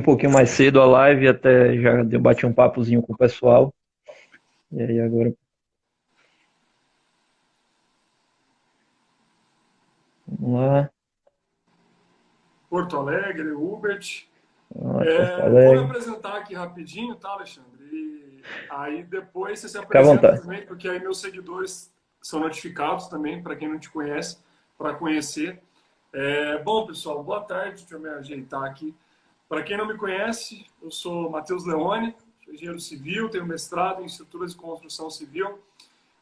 um pouquinho mais cedo a live, até já bati um papozinho com o pessoal. E aí agora, vamos lá. Porto Alegre, Hubert. Vamos lá, Porto Vou me Alegre. apresentar aqui rapidinho, tá, Alexandre? E aí depois você se Fica à apresenta vontade. também, porque aí meus seguidores são notificados também, para quem não te conhece, para conhecer. Bom, pessoal, boa tarde. Deixa eu me ajeitar aqui. Para quem não me conhece, eu sou Matheus Leone, sou engenheiro civil, tenho mestrado em estruturas de construção civil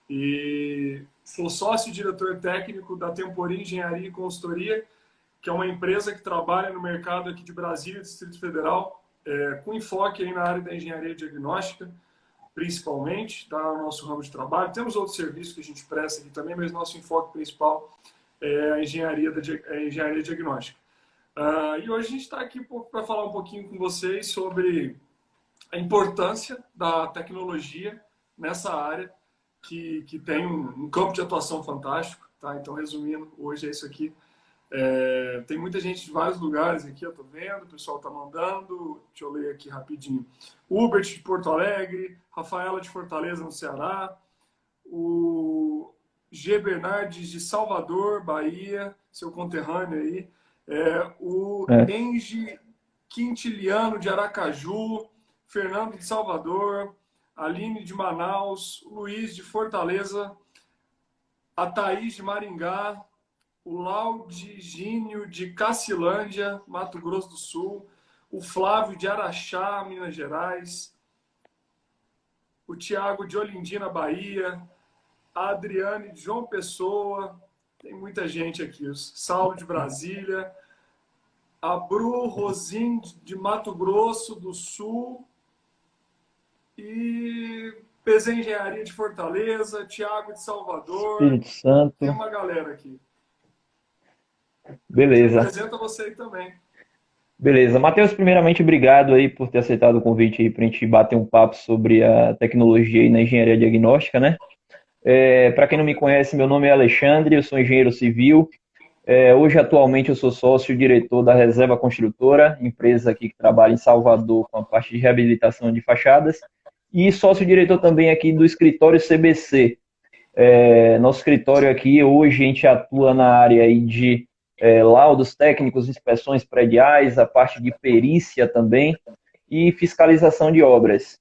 e sou sócio e diretor técnico da Tempori Engenharia e Consultoria, que é uma empresa que trabalha no mercado aqui de Brasília, Distrito Federal, com enfoque aí na área da engenharia diagnóstica, principalmente, tá? O nosso ramo de trabalho. Temos outros serviços que a gente presta aqui também, mas nosso enfoque principal é a engenharia diagnóstica. E hoje a gente está aqui para falar um pouquinho com vocês sobre a importância da tecnologia nessa área que tem um campo de atuação fantástico. Tá? Então, resumindo, hoje é isso aqui. Tem muita gente de vários lugares aqui, eu tô vendo, o pessoal tá mandando. Deixa eu ler aqui rapidinho. Hubert de Porto Alegre, Rafaela de Fortaleza, no Ceará, o G. Bernardes de Salvador, Bahia, seu conterrâneo aí, o É. Engie Quintiliano de Aracaju, Fernando de Salvador, Aline de Manaus, Luiz de Fortaleza, a Thaís de Maringá, o Laudigínio de Cacilândia, Mato Grosso do Sul, o Flávio de Araxá, Minas Gerais, o Tiago de Olindina, Bahia, a Adriane de João Pessoa, tem muita gente aqui, o Saulo de Brasília, a Bru Rosim de Mato Grosso do Sul e PZ Engenharia de Fortaleza, Tiago de Salvador, Espírito tem Santo. uma galera aqui. Se Beleza. apresenta você aí também. Beleza. Matheus, primeiramente, obrigado aí por ter aceitado o convite aí para a gente bater um papo sobre a tecnologia aí na engenharia diagnóstica, né? Para quem não me conhece, meu nome é Alexandre, eu sou engenheiro civil. Hoje, atualmente, eu sou sócio-diretor da Reserva Construtora, empresa aqui que trabalha em Salvador com a parte de reabilitação de fachadas, e sócio-diretor também aqui do escritório CBC. Nosso escritório aqui, hoje, a gente atua na área aí de laudos técnicos, inspeções prediais, a parte de perícia também, e fiscalização de obras.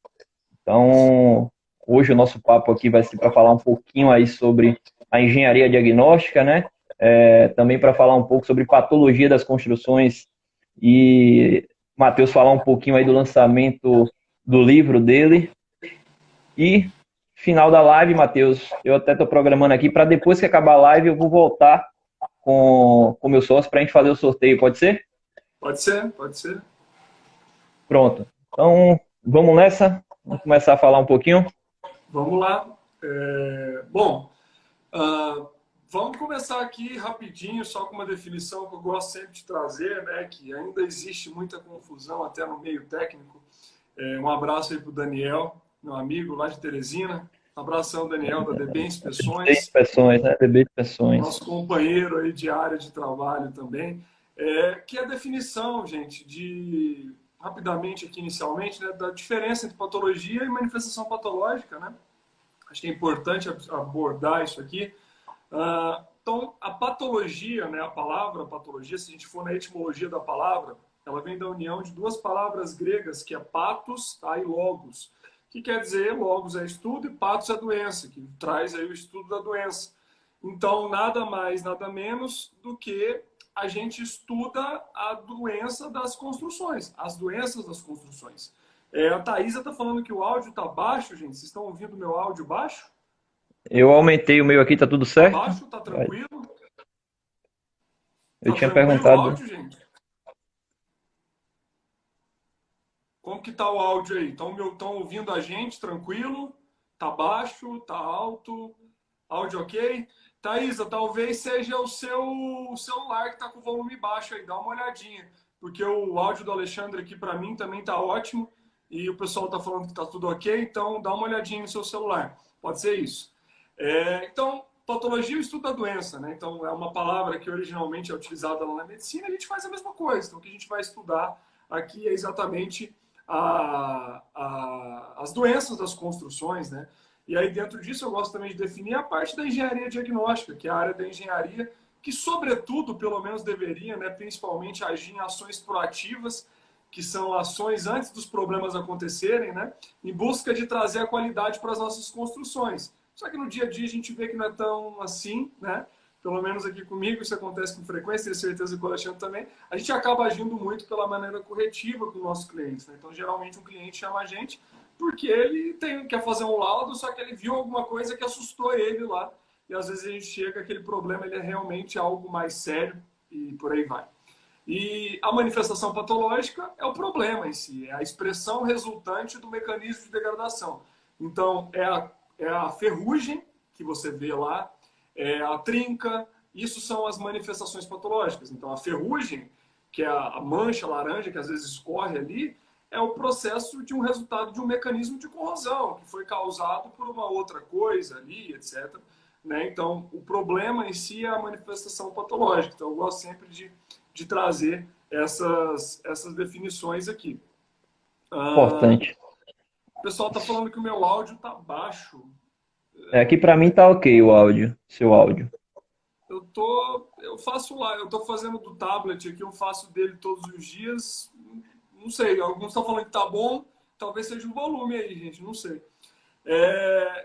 Então, hoje o nosso papo aqui vai ser para falar um pouquinho aí sobre a engenharia diagnóstica, né? Também para falar um pouco sobre patologia das construções e Matheus falar um pouquinho aí do lançamento do livro dele. E final da live, Matheus, eu até estou programando aqui para depois que acabar a live eu vou voltar com meu sócio para a gente fazer o sorteio, pode ser? Pode ser, pode ser. Pronto. Então, vamos nessa? Vamos começar a falar um pouquinho? Vamos lá. Bom, uh, vamos começar aqui rapidinho, só com uma definição que eu gosto sempre de trazer, né? Que ainda existe muita confusão até no meio técnico. Um abraço aí para o Daniel, meu amigo lá de Teresina. Abração, Daniel, da DB DB Inspeções, Inspeções, né? DB Inspeções. nosso companheiro aí de área de trabalho também. Que é a definição, gente, de rapidamente aqui inicialmente, né, da diferença entre patologia e manifestação patológica, né? Acho que é importante abordar isso aqui. Então, a patologia, né, a palavra patologia, se a gente for na etimologia da palavra, ela vem da união de duas palavras gregas, que é patos, tá, e logos. Que quer dizer, logos é estudo e patos é doença, que traz aí o estudo da doença. Então, nada mais, nada menos do que a gente estuda a doença das construções, as doenças das construções. A Thaisa está falando que o áudio está baixo, gente. Vocês estão ouvindo o meu áudio baixo? Eu aumentei o meu aqui, tá tudo Tá certo? baixo? Tá tranquilo? Eu Tá tinha tranquilo o perguntado. áudio, gente? Como que tá o áudio aí? Estão ouvindo a gente tranquilo? Tá baixo? Tá alto? Áudio ok? Thaisa, talvez seja o seu celular que tá com o volume baixo aí. Dá uma olhadinha. Porque o áudio do Alexandre aqui para mim também tá ótimo. E o pessoal tá falando que tá tudo ok. Então dá uma olhadinha no seu celular. Pode ser isso. Então, patologia é o estudo da doença, né? Então, é uma palavra que originalmente é utilizada lá na medicina, a gente faz a mesma coisa. Então, que a gente vai estudar aqui é exatamente as doenças das construções, né? E aí, dentro disso, eu gosto também de definir a parte da engenharia diagnóstica, que é a área da engenharia que, sobretudo, pelo menos deveria, né, principalmente agir em ações proativas, que são ações antes dos problemas acontecerem, né, em busca de trazer a qualidade para as nossas construções. Só que no dia a dia a gente vê que não é tão assim, né? Pelo menos aqui comigo isso acontece com frequência, tenho certeza que com o Alexandre também. A gente acaba agindo muito pela maneira corretiva com os nossos clientes, né? Então, geralmente, um cliente chama a gente porque ele quer fazer um laudo, só que ele viu alguma coisa que assustou ele lá. E às vezes a gente chega, aquele problema ele é realmente algo mais sério e por aí vai. E a manifestação patológica é o problema em si, é a expressão resultante do mecanismo de degradação. Então, é a ferrugem que você vê lá, é a trinca, isso são as manifestações patológicas. Então, a ferrugem, que é a mancha laranja que às vezes escorre ali, é o processo de um resultado de um mecanismo de corrosão, que foi causado por uma outra coisa ali, etc. Né? Então, o problema em si é a manifestação patológica. Então, eu gosto sempre de trazer essas definições aqui. Importante. O pessoal está falando que o meu áudio está baixo. Aqui para mim tá ok o áudio, seu áudio. Eu faço lá, eu estou fazendo do tablet aqui, eu faço dele todos os dias. Não sei, alguns estão falando que tá bom, talvez seja o volume aí, gente, não sei.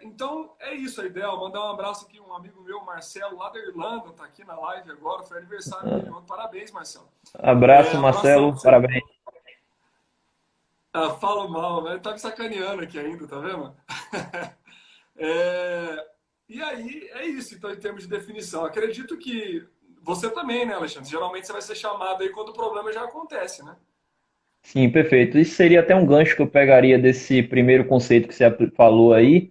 Então, é isso a ideia. Mandar um abraço aqui, um amigo meu, Marcelo, lá da Irlanda, tá aqui na live agora, foi aniversário dele ontem. Parabéns, Marcelo. Abraço, Marcelo, parabéns. Falo mal, né? Ele tá me sacaneando aqui ainda, tá vendo? E aí, é isso, então, em termos de definição. Acredito que você também, né, Alexandre? Geralmente você vai ser chamado aí quando o problema já acontece, né? Sim, perfeito. Isso seria até um gancho que eu pegaria desse primeiro conceito que você falou aí,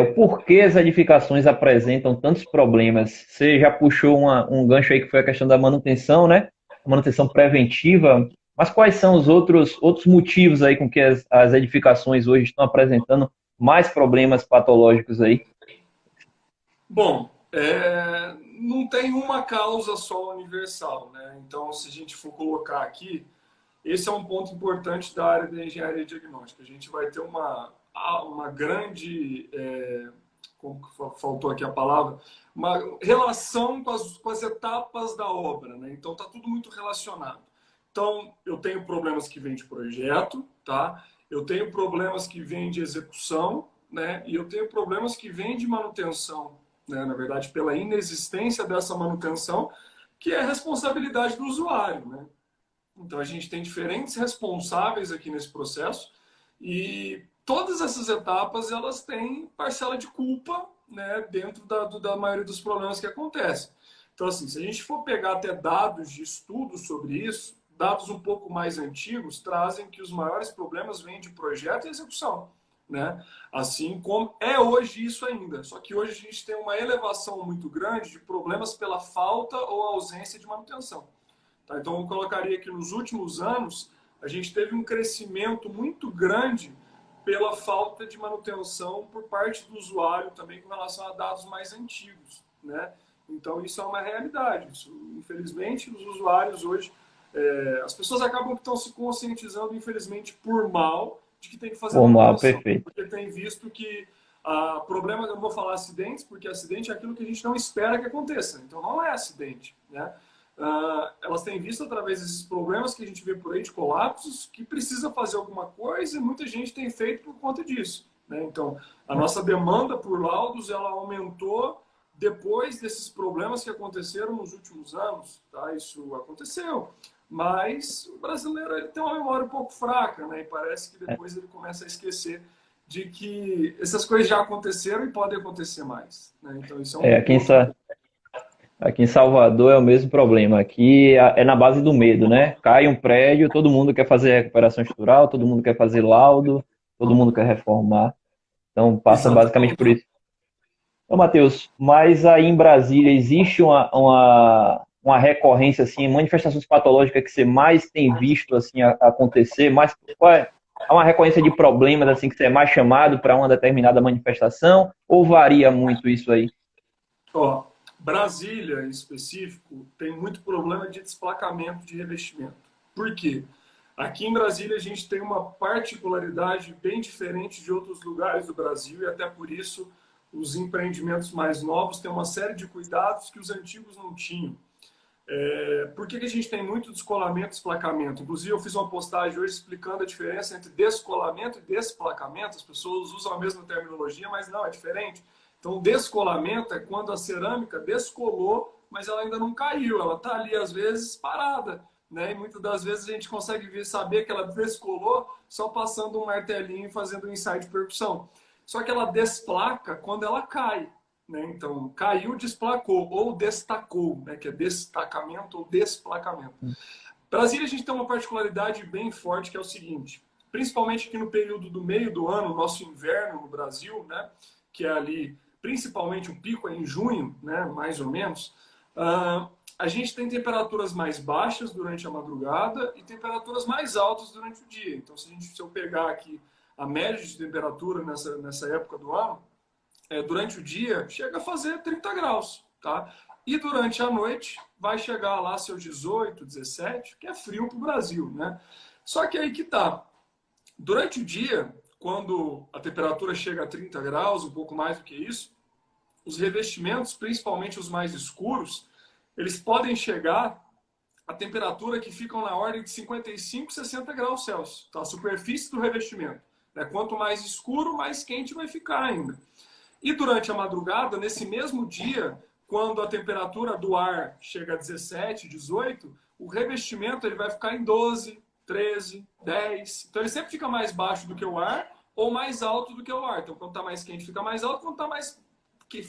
o porquê as edificações apresentam tantos problemas. Você já puxou um gancho aí que foi a questão da manutenção, né? A manutenção preventiva. Mas quais são os outros motivos aí com que as edificações hoje estão apresentando mais problemas patológicos aí? Bom, não tem uma causa só universal, né? Então, se a gente for colocar aqui, esse é um ponto importante da área da engenharia diagnóstica. A gente vai ter uma grande, como que faltou aqui a palavra, uma relação com as etapas da obra, né? Então, está tudo muito relacionado. Então, eu tenho problemas que vêm de projeto, tá? Eu tenho problemas que vêm de execução, né? E eu tenho problemas que vêm de manutenção, né? Na verdade, pela inexistência dessa manutenção, que é a responsabilidade do usuário, né? Então, a gente tem diferentes responsáveis aqui nesse processo e todas essas etapas, elas têm parcela de culpa, né, dentro da maioria dos problemas que acontecem. Então, assim, se a gente for pegar até dados de estudo sobre isso, dados um pouco mais antigos trazem que os maiores problemas vêm de projeto e execução, né? Assim como é hoje isso ainda. Só que hoje a gente tem uma elevação muito grande de problemas pela falta ou ausência de manutenção. Tá? Então, eu colocaria que nos últimos anos a gente teve um crescimento muito grande pela falta de manutenção por parte do usuário também com relação a dados mais antigos, né? Então, isso é uma realidade. Isso, infelizmente, os usuários hoje, as pessoas acabam que estão se conscientizando, infelizmente, por mal, de que tem que fazer Formal, manutenção. perfeito. Porque tem visto que problema, eu não vou falar acidentes, porque acidente é aquilo que a gente não espera que aconteça. Então, não é acidente, né? Elas têm visto através desses problemas que a gente vê por aí de colapsos que precisa fazer alguma coisa e muita gente tem feito por conta disso, né? Então, a nossa demanda por laudos ela aumentou depois desses problemas que aconteceram nos últimos anos, tá? Isso aconteceu, mas o brasileiro ele tem uma memória um pouco fraca, né? E parece que depois ele começa a esquecer de que essas coisas já aconteceram e podem acontecer mais, né? Então, isso é um ponto. Aqui em Salvador é o mesmo problema. Aqui é na base do medo, né? Cai um prédio, todo mundo quer fazer recuperação estrutural, todo mundo quer fazer laudo, todo mundo quer reformar. Então passa basicamente por Exatamente. isso. Ô, Matheus, mas aí em Brasília existe uma recorrência, assim, manifestações patológicas que você mais tem visto assim, acontecer? Há uma recorrência de problemas assim que você é mais chamado para uma determinada manifestação? Ou varia muito isso aí? Ó, Brasília, em específico, tem muito problema de desplacamento de revestimento. Por quê? Aqui em Brasília a gente tem uma particularidade bem diferente de outros lugares do Brasil e até por isso os empreendimentos mais novos têm uma série de cuidados que os antigos não tinham. Por que a gente tem muito descolamento e desplacamento? Inclusive, eu fiz uma postagem hoje explicando a diferença entre descolamento e desplacamento. As pessoas usam a mesma terminologia, mas não, é diferente. Então, descolamento é quando a cerâmica descolou, mas ela ainda não caiu. Ela está ali, às vezes, parada. Né? E muitas das vezes a gente consegue saber que ela descolou só passando um martelinho e fazendo um ensaio de percussão. Só que ela desplaca quando ela cai. Né? Então, caiu, desplacou, ou destacou, né? Que é destacamento ou desplacamento. Brasília, a gente tem uma particularidade bem forte, que é o seguinte, principalmente aqui no período do meio do ano, nosso inverno no Brasil, né? Que é ali, principalmente o pico é em junho, né? Mais ou menos, a gente tem temperaturas mais baixas durante a madrugada e temperaturas mais altas durante o dia. Então, se eu pegar aqui a média de temperatura nessa época do ano, durante o dia chega a fazer 30 graus, tá? E durante a noite vai chegar lá seus 18, 17, que é frio para o Brasil, né? Só que aí que tá. Durante o dia, quando a temperatura chega a 30 graus, um pouco mais do que isso, os revestimentos, principalmente os mais escuros, eles podem chegar a temperatura que ficam na ordem de 55, 60 graus Celsius, tá? A superfície do revestimento. Né? Quanto mais escuro, mais quente vai ficar ainda. E durante a madrugada, nesse mesmo dia, quando a temperatura do ar chega a 17, 18, o revestimento ele vai ficar em 12, 13, 10. Então ele sempre fica mais baixo do que o ar ou mais alto do que o ar. Então quando está mais quente fica mais alto, quando está mais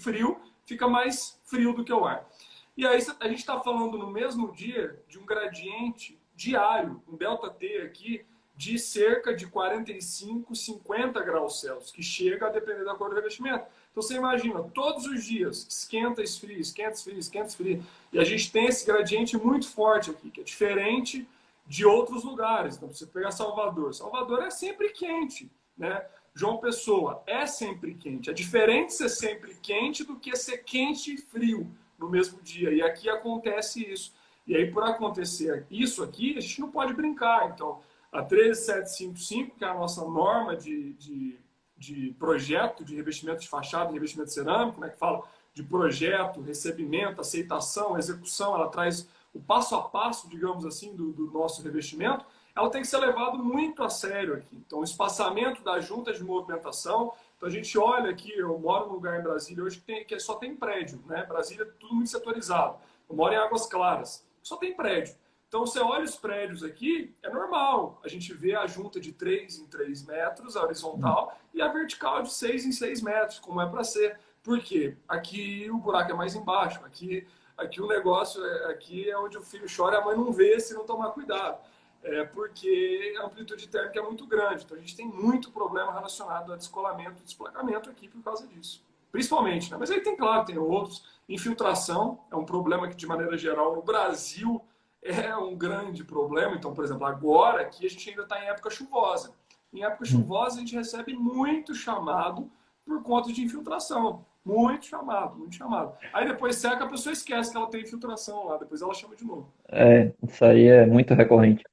frio fica mais frio do que o ar. E aí a gente está falando no mesmo dia de um gradiente diário, um ΔT aqui, de cerca de 45, 50 graus Celsius, que chega a depender da cor do revestimento. Então você imagina, todos os dias, esquenta, esfria, esquenta, esfria, esquenta, esfria. E a gente tem esse gradiente muito forte aqui, que é diferente de outros lugares. Então você pegar Salvador. Salvador é sempre quente, né? João Pessoa é sempre quente. É diferente ser sempre quente do que ser quente e frio no mesmo dia. E aqui acontece isso. E aí, por acontecer isso aqui, a gente não pode brincar. Então, a 13755, que é a nossa norma de projeto de revestimento de fachada e revestimento cerâmico, né, que fala de projeto, recebimento, aceitação, execução, ela traz o passo a passo, digamos assim, do nosso revestimento, ela tem que ser levado muito a sério aqui. Então, o espaçamento das juntas de movimentação, então a gente olha aqui, eu moro num lugar em Brasília hoje que só tem prédio, né? Brasília é tudo muito setorizado. Eu moro em Águas Claras, só tem prédio. Então, você olha os prédios aqui, é normal. A gente vê a junta de 3 em 3 metros, a horizontal, e a vertical de 6 em 6 metros, como é para ser. Por quê? Aqui o buraco é mais embaixo. Aqui o negócio, aqui é onde o filho chora e a mãe não vê se não tomar cuidado. Porque a amplitude térmica é muito grande. Então, a gente tem muito problema relacionado a descolamento e desplacamento aqui por causa disso. Principalmente, né? Mas aí tem, claro, tem outros. Infiltração é um problema que, de maneira geral, no Brasil é um grande problema. Então, por exemplo, agora aqui a gente ainda está em época chuvosa. Em época chuvosa a gente recebe muito chamado por conta de infiltração. Muito chamado, muito chamado. Aí depois seca, a pessoa esquece que ela tem infiltração lá, depois ela chama de novo. Isso aí é muito recorrente.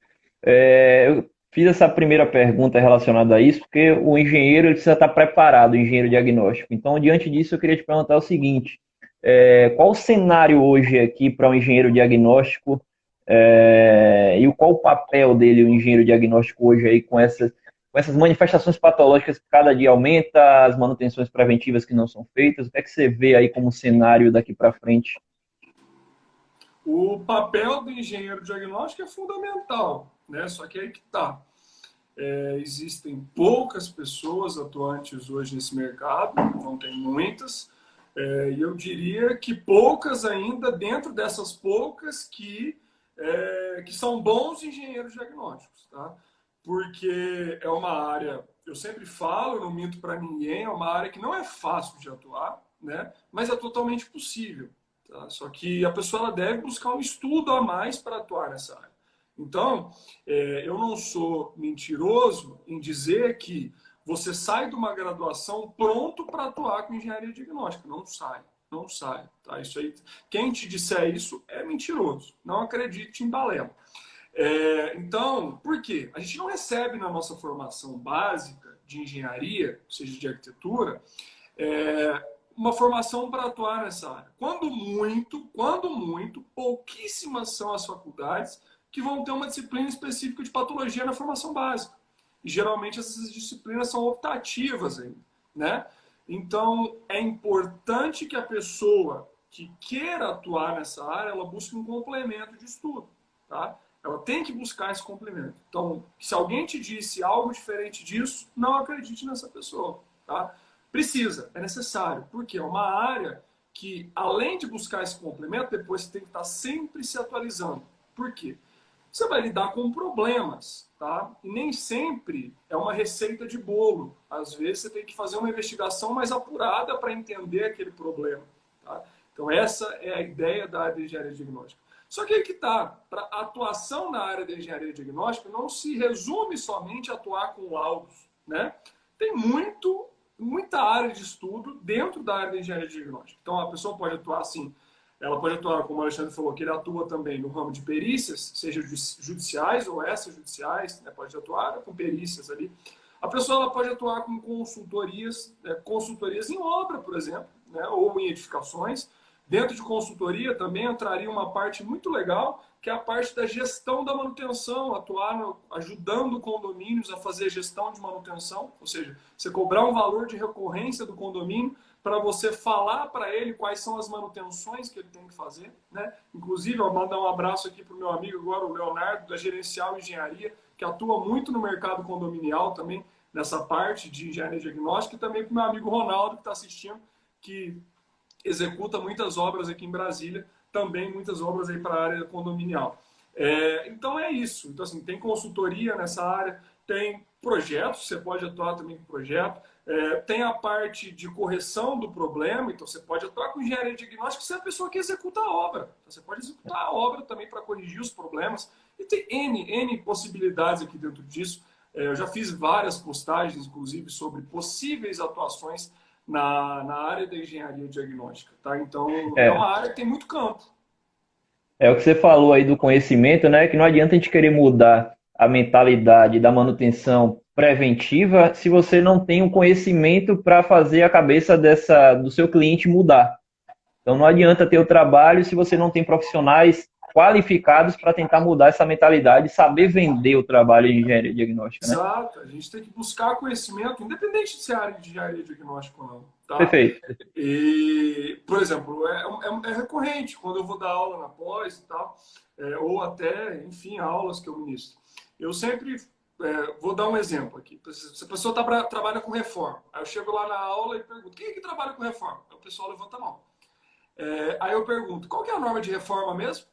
Eu fiz essa primeira pergunta relacionada a isso, porque o engenheiro ele precisa estar preparado, o engenheiro diagnóstico. Então, diante disso, eu queria te perguntar o seguinte: qual o cenário hoje aqui para um engenheiro diagnóstico e qual o papel dele, o engenheiro diagnóstico, hoje aí com essas manifestações patológicas que cada dia aumenta, as manutenções preventivas que não são feitas? O que é que você vê aí como cenário daqui para frente? O papel do engenheiro diagnóstico é fundamental, né? Só que aí que está. Existem poucas pessoas atuantes hoje nesse mercado, não tem muitas, e eu diria que poucas ainda dentro dessas poucas que são bons engenheiros diagnósticos, tá? Porque é uma área, eu sempre falo, não minto para ninguém, é uma área que não é fácil de atuar, né? Mas é totalmente possível. Tá? Só que a pessoa ela deve buscar um estudo a mais para atuar nessa área. Então, eu não sou mentiroso em dizer que você sai de uma graduação pronto para atuar com engenharia diagnóstica. Não sai, não sai. Tá? Isso aí, quem te disser isso é mentiroso. Não acredite em balela. Então, por quê? A gente não recebe na nossa formação básica de engenharia, seja de arquitetura, uma formação para atuar nessa área. Quando muito, pouquíssimas são as faculdades que vão ter uma disciplina específica de patologia na formação básica. E geralmente essas disciplinas são optativas ainda, né? Então, é importante que a pessoa que queira atuar nessa área, ela busque um complemento de estudo, tá? Ela tem que buscar esse complemento. Então, se alguém te disse algo diferente disso, não acredite nessa pessoa, tá? Precisa, é necessário, porque é uma área que, além de buscar esse complemento, depois você tem que estar sempre se atualizando. Por quê? Você vai lidar com problemas, tá? E nem sempre é uma receita de bolo. Às vezes você tem que fazer uma investigação mais apurada para entender aquele problema, tá? Então essa é a ideia da área de engenharia diagnóstica. Só que aí que tá, para atuação na área de engenharia diagnóstica não se resume somente a atuar com laudos, né? Tem muita área de estudo dentro da área de engenharia diagnóstica. Então a pessoa pode atuar assim, ela pode atuar, como o Alexandre falou, que ele atua também no ramo de perícias, seja judiciais ou extrajudiciais, né? Pode atuar com perícias ali. A pessoa ela pode atuar com consultorias, consultorias em obra, por exemplo, né? Ou em edificações. Dentro de consultoria também entraria uma parte muito legal, que é a parte da gestão da manutenção, atuar ajudando condomínios a fazer a gestão de manutenção, ou seja, você cobrar um valor de recorrência do condomínio para você falar para ele quais são as manutenções que ele tem que fazer, né? Inclusive, eu vou mandar um abraço aqui para o meu amigo agora, o Leonardo, da Gerencial Engenharia, que atua muito no mercado condominial também, nessa parte de engenharia diagnóstica, e também para o meu amigo Ronaldo, que está assistindo, que executa muitas obras aqui em Brasília, também muitas obras aí para a área condominial. Então é isso. Então, assim, tem consultoria nessa área, tem projetos, você pode atuar também com projeto, tem a parte de correção do problema, então você pode atuar com engenharia diagnóstica, você é a pessoa que executa a obra. Então, você pode executar a obra também para corrigir os problemas, e tem N possibilidades aqui dentro disso. Eu já fiz várias postagens, inclusive, sobre possíveis atuações na área da engenharia diagnóstica, tá? Então, é uma área que tem muito campo. É o que você falou aí do conhecimento, né? Que não adianta a gente querer mudar a mentalidade da manutenção preventiva se você não tem um conhecimento para fazer a cabeça do seu cliente mudar. Então não adianta ter o trabalho se você não tem profissionais qualificados para tentar mudar essa mentalidade e saber vender o trabalho de engenharia diagnóstica, né? Exato, a gente tem que buscar conhecimento, independente de ser área de engenharia diagnóstica ou não. Tá? Perfeito. E, por exemplo, é recorrente quando eu vou dar aula na pós e tal, ou até, enfim, aulas que eu ministro. Eu sempre vou dar um exemplo aqui. Se a pessoa trabalha com reforma, aí eu chego lá na aula e pergunto: quem é que trabalha com reforma? Aí o pessoal levanta a mão. Aí eu pergunto: qual que é a norma de reforma mesmo?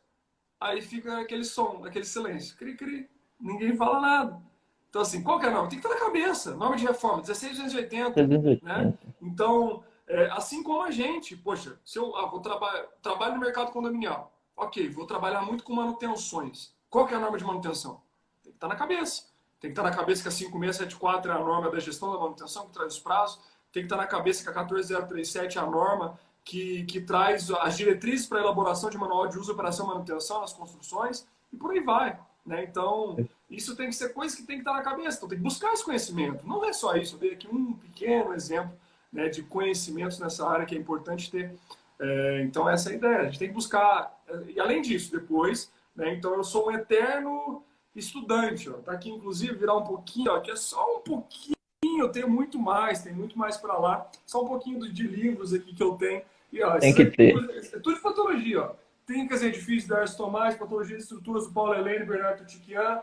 Aí fica aquele som, aquele silêncio. Cri, cri. Ninguém fala nada. Então, assim, qual que é a norma? Tem que estar na cabeça. Norma de reforma, 16280, né? Então, assim como a gente, poxa, se eu vou trabalho no mercado condominial, ok, vou trabalhar muito com manutenções. Qual que é a norma de manutenção? Tem que estar na cabeça. Tem que estar na cabeça que a 5674 é a norma da gestão da manutenção, que traz os prazos. Tem que estar na cabeça que a 14037 é a norma que traz as diretrizes para a elaboração de manual de uso, operação e manutenção nas construções, e por aí vai. Né? Então, isso tem que ser coisa que tem que estar na cabeça. Então, tem que buscar esse conhecimento. Não é só isso. Eu dei aqui um pequeno exemplo, né, de conhecimentos nessa área que é importante ter. Então, essa é a ideia. A gente tem que buscar. E, além disso, depois, né, então, eu sou um eterno estudante. Ó. Tá aqui, inclusive, virar um pouquinho. Ó, aqui é só um pouquinho. Eu tenho muito mais. Tem muito mais para lá. Só um pouquinho de livros aqui que eu tenho. E, ó, tem que ter. É tudo de patologia, ó. Técnicas e edifícios da Arcio Tomás, Patologia de Estruturas do Paulo Helene e Bernardo Tutiquian,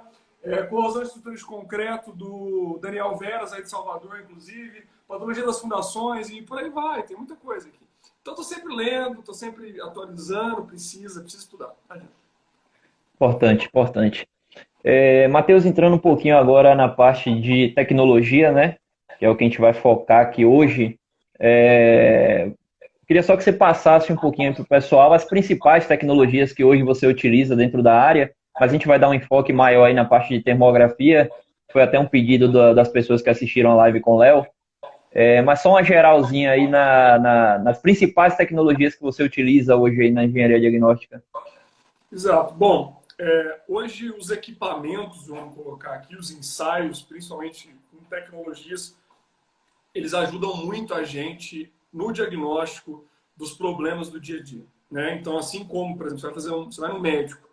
Corrosão de Estruturas de Concreto do Daniel Veras, aí de Salvador, inclusive, Patologia das Fundações e por aí vai, tem muita coisa aqui. Então, estou sempre lendo, estou sempre atualizando, precisa estudar. Importante, importante. Matheus, entrando um pouquinho agora na parte de tecnologia, né? Que é o que a gente vai focar aqui hoje. Queria só que você passasse um pouquinho para o pessoal as principais tecnologias que hoje você utiliza dentro da área, mas a gente vai dar um enfoque maior aí na parte de termografia. Foi até um pedido das pessoas que assistiram a live com o Léo. Mas só uma geralzinha aí nas principais tecnologias que você utiliza hoje aí na engenharia diagnóstica. Exato. Bom, Hoje, os equipamentos, vamos colocar aqui, os ensaios, principalmente com tecnologias, eles ajudam muito a gente no diagnóstico dos problemas do dia a dia, né? Então, assim como, por exemplo, você vai no médico,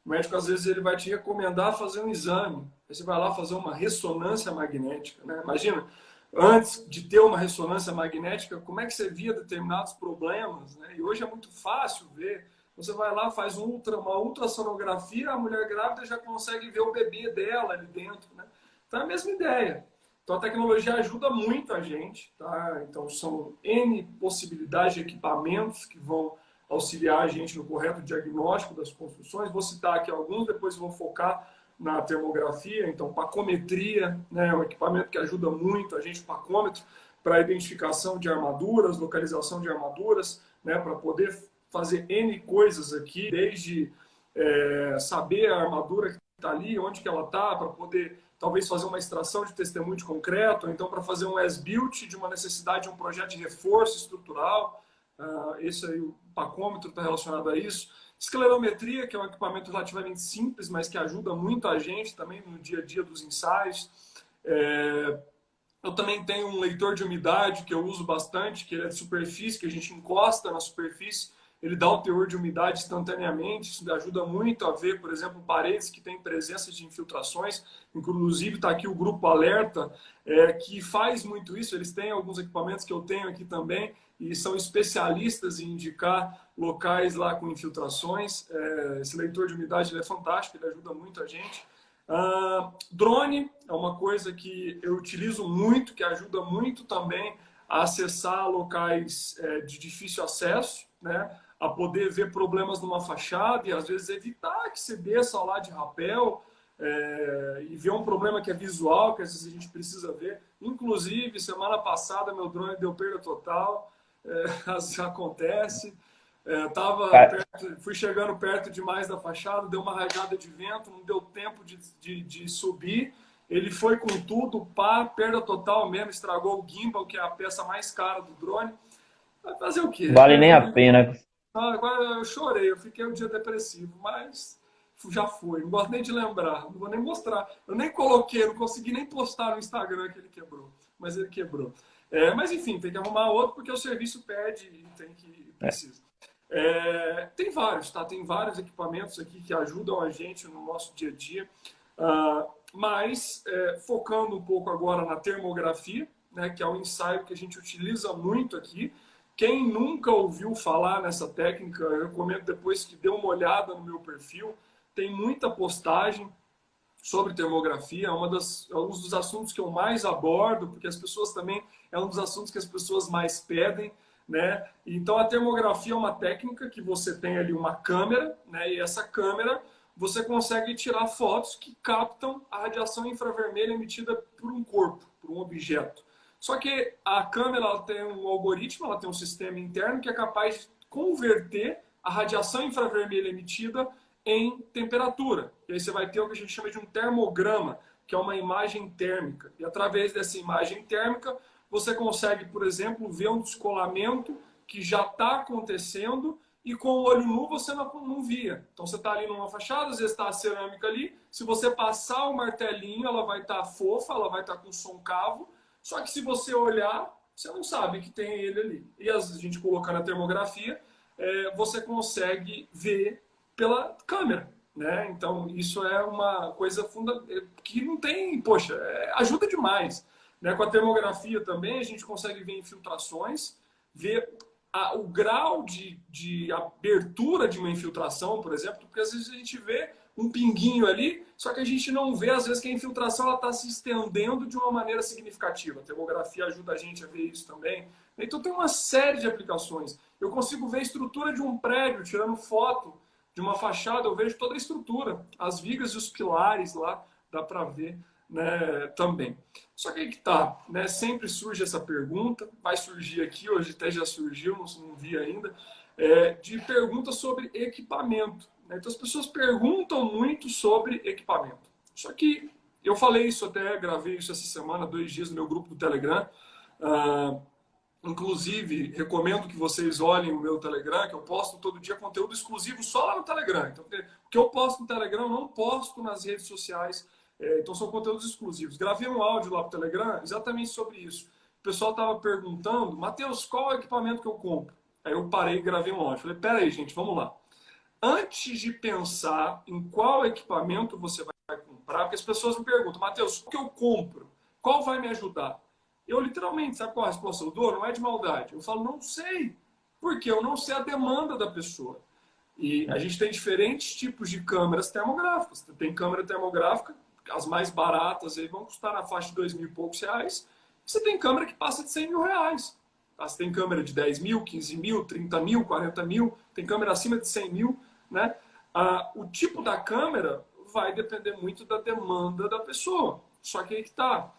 o médico às vezes ele vai te recomendar fazer um exame, aí você vai lá fazer uma ressonância magnética, né? Imagina, antes de ter uma ressonância magnética, como é que você via determinados problemas, né? E hoje é muito fácil ver. Você vai lá, faz uma ultrassonografia, a mulher grávida já consegue ver o bebê dela ali dentro, né? Então é a mesma ideia. Então a tecnologia ajuda muito a gente, tá? Então são N possibilidades de equipamentos que vão auxiliar a gente no correto diagnóstico das construções. Vou citar aqui alguns, depois vou focar na termografia. Então pacometria, né, é um equipamento que ajuda muito a gente, o pacômetro, para identificação de armaduras, localização de armaduras, né, para poder fazer N coisas aqui, desde saber a armadura que está ali, onde que ela está, para poder talvez fazer uma extração de testemunho de concreto, ou então para fazer um as-built de uma necessidade de um projeto de reforço estrutural. Esse aí, o pacômetro está relacionado a isso. Esclerometria, que é um equipamento relativamente simples, mas que ajuda muito a gente também no dia a dia dos ensaios. Eu também tenho um leitor de umidade que eu uso bastante, que ele é de superfície, que a gente encosta na superfície, ele dá o teor de umidade instantaneamente. Isso ajuda muito a ver, por exemplo, paredes que têm presença de infiltrações. Inclusive está aqui o Grupo Alerta, que faz muito isso. Eles têm alguns equipamentos que eu tenho aqui também e são especialistas em indicar locais lá com infiltrações. Esse leitor de umidade ele é fantástico, ele ajuda muito a gente. Drone é uma coisa que eu utilizo muito, que ajuda muito também a acessar locais de difícil acesso, né? A poder ver problemas numa fachada e às vezes evitar que você desça lá de rapel e ver um problema que é visual, que às vezes a gente precisa ver. Inclusive, semana passada meu drone deu perda total, acontece. Fui chegando perto demais da fachada, deu uma rajada de vento, não deu tempo de subir. Ele foi com tudo, perda total mesmo, estragou o gimbal, que é a peça mais cara do drone. Vai fazer o quê? Vale nem a pena. Agora eu chorei, eu fiquei um dia depressivo, mas já foi. Não gosto nem de lembrar, não vou nem mostrar. Eu nem coloquei, não consegui nem postar no Instagram que ele quebrou, mas ele quebrou. Mas enfim, tem que arrumar outro porque o serviço pede e precisa. Tem vários, tá? Tem vários equipamentos aqui que ajudam a gente no nosso dia a dia. Mas focando um pouco agora na termografia, né, que é um ensaio que a gente utiliza muito aqui. Quem nunca ouviu falar nessa técnica, eu recomendo depois que dê uma olhada no meu perfil. Tem muita postagem sobre termografia, é um dos assuntos que eu mais abordo, porque as pessoas também, é um dos assuntos que as pessoas mais pedem, né? Então a termografia é uma técnica que você tem ali uma câmera, né? E essa câmera você consegue tirar fotos que captam a radiação infravermelha emitida por um corpo, por um objeto. Só que a câmera ela tem um algoritmo, ela tem um sistema interno que é capaz de converter a radiação infravermelha emitida em temperatura. E aí você vai ter o que a gente chama de um termograma, que é uma imagem térmica. E através dessa imagem térmica, você consegue, por exemplo, ver um descolamento que já está acontecendo e com o olho nu você não via. Então você está ali numa fachada, às vezes está a cerâmica ali, se você passar o martelinho, ela vai estar fofa, ela vai estar com som cavo, só que se você olhar, você não sabe que tem ele ali. E a gente colocando a termografia, você consegue ver pela câmera, né? Então isso é uma coisa que não tem, poxa, ajuda demais, né? Com a termografia também a gente consegue ver infiltrações, ver o grau de abertura de uma infiltração, por exemplo, porque às vezes a gente vê um pinguinho ali, só que a gente não vê, às vezes, que a infiltração está se estendendo de uma maneira significativa. A termografia ajuda a gente a ver isso também. Então tem uma série de aplicações. Eu consigo ver a estrutura de um prédio, tirando foto de uma fachada, eu vejo toda a estrutura, as vigas e os pilares lá, dá para ver, né, também. Só que aí que tá, né, sempre surge essa pergunta, vai surgir aqui, hoje até já surgiu, não vi ainda, de perguntas sobre equipamento. Né? Então as pessoas perguntam muito sobre equipamento. Só que eu falei isso até, gravei isso essa semana, 2 dias no meu grupo do Telegram. Inclusive, recomendo que vocês olhem o meu Telegram, que eu posto todo dia conteúdo exclusivo só lá no Telegram. Então, o que eu posto no Telegram, eu não posto nas redes sociais. Então, são conteúdos exclusivos. Gravei um áudio lá para o Telegram exatamente sobre isso. O pessoal estava perguntando, Matheus, qual é o equipamento que eu compro? Aí eu parei e gravei um áudio. Falei, peraí, gente, vamos lá. Antes de pensar em qual equipamento você vai comprar, porque as pessoas me perguntam, Matheus, o que eu compro? Qual vai me ajudar? Eu literalmente, sabe qual a resposta eu dou? Não é de maldade. Eu falo, não sei. Porque eu não sei a demanda da pessoa. E a gente tem diferentes tipos de câmeras termográficas. Tem câmera termográfica, as mais baratas aí vão custar na faixa de 2.000 e poucos reais. Você tem câmera que passa de 100 mil reais. Tá? Você tem câmera de 10 mil, 15 mil, 30 mil, 40 mil. Tem câmera acima de 100 mil. Né? O tipo da câmera vai depender muito da demanda da pessoa. Só que aí que tá.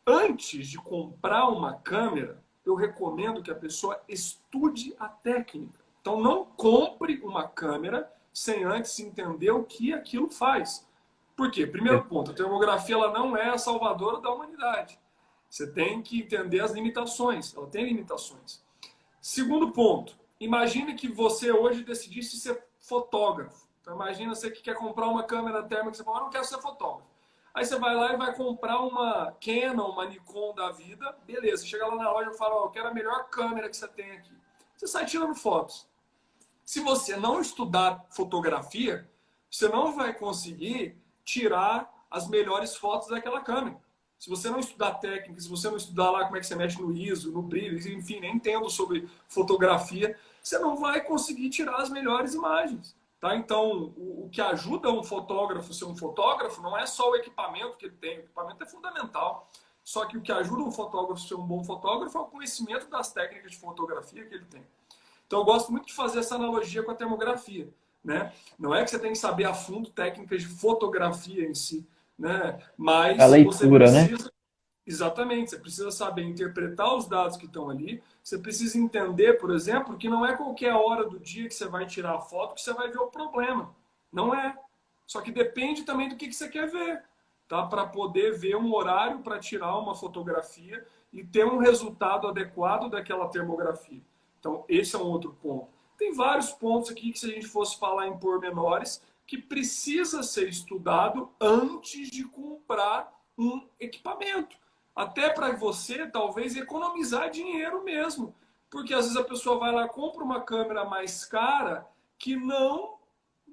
Antes de comprar uma câmera, eu recomendo que a pessoa estude a técnica. Então, não compre uma câmera sem antes entender o que aquilo faz. Por quê? Primeiro ponto, a termografia ela não é a salvadora da humanidade. Você tem que entender as limitações. Ela tem limitações. Segundo ponto, imagine que você hoje decidisse ser fotógrafo. Então, imagina você que quer comprar uma câmera térmica, você fala, eu não quero ser fotógrafo. Aí você vai lá e vai comprar uma Canon, uma Nikon da vida, beleza. Você chega lá na loja e fala, eu quero a melhor câmera que você tem aqui. Você sai tirando fotos. Se você não estudar fotografia, você não vai conseguir tirar as melhores fotos daquela câmera. Se você não estudar técnica, se você não estudar lá como é que você mexe no ISO, no brilho, enfim, nem entendo sobre fotografia, você não vai conseguir tirar as melhores imagens. Tá? Então, o que ajuda um fotógrafo a ser um fotógrafo não é só o equipamento que ele tem, o equipamento é fundamental. Só que o que ajuda um fotógrafo a ser um bom fotógrafo é o conhecimento das técnicas de fotografia que ele tem. Então, eu gosto muito de fazer essa analogia com a termografia. Né? Não é que você tem que saber a fundo técnicas de fotografia em si, né? A Mas você leitura, né? precisa. Exatamente, você precisa saber interpretar os dados que estão ali. Você precisa entender, por exemplo, que não é qualquer hora do dia que você vai tirar a foto que você vai ver o problema. Não é. Só que depende também do que você quer ver. Tá? Para poder ver um horário para tirar uma fotografia e ter um resultado adequado daquela termografia. Então, esse é um outro ponto. Tem vários pontos aqui que, se a gente fosse falar em pormenores, que precisa ser estudado antes de comprar um equipamento. Até para você, talvez, economizar dinheiro mesmo. Porque às vezes a pessoa vai lá, compra uma câmera mais cara que não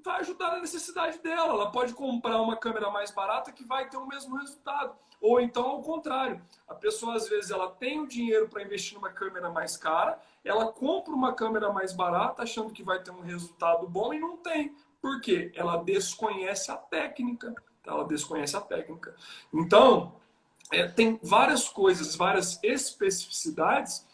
vai ajudar na necessidade dela. Ela pode comprar uma câmera mais barata que vai ter o mesmo resultado. Ou então, ao contrário, a pessoa às vezes ela tem o dinheiro para investir numa câmera mais cara, ela compra uma câmera mais barata achando que vai ter um resultado bom e não tem. Por quê? Ela desconhece a técnica. Ela desconhece a técnica. Então, tem várias coisas, várias especificidades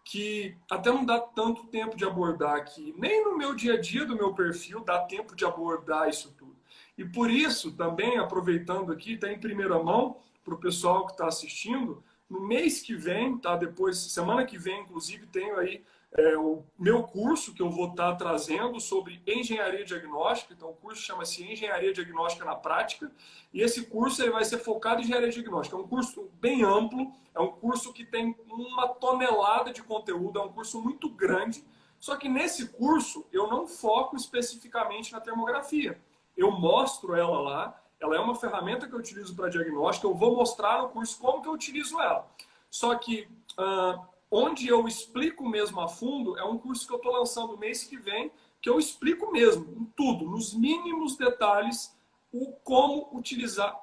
que até não dá tanto tempo de abordar aqui. Nem no meu dia a dia do meu perfil dá tempo de abordar isso tudo. E por isso, também, aproveitando aqui, está em primeira mão, para o pessoal que está assistindo, no mês que vem, tá? Depois, semana que vem, inclusive, tenho aí o meu curso que eu vou estar trazendo sobre engenharia diagnóstica. Então, o curso chama-se Engenharia Diagnóstica na Prática. E esse curso ele vai ser focado em engenharia diagnóstica. É um curso bem amplo, é um curso que tem uma tonelada de conteúdo, é um curso muito grande. Só que nesse curso eu não foco especificamente na termografia. Eu mostro ela lá, ela é uma ferramenta que eu utilizo para diagnóstico, eu vou mostrar no curso como que eu utilizo ela. Só que onde eu explico mesmo a fundo é um curso que eu estou lançando no mês que vem, que eu explico mesmo, em tudo, nos mínimos detalhes, como utilizar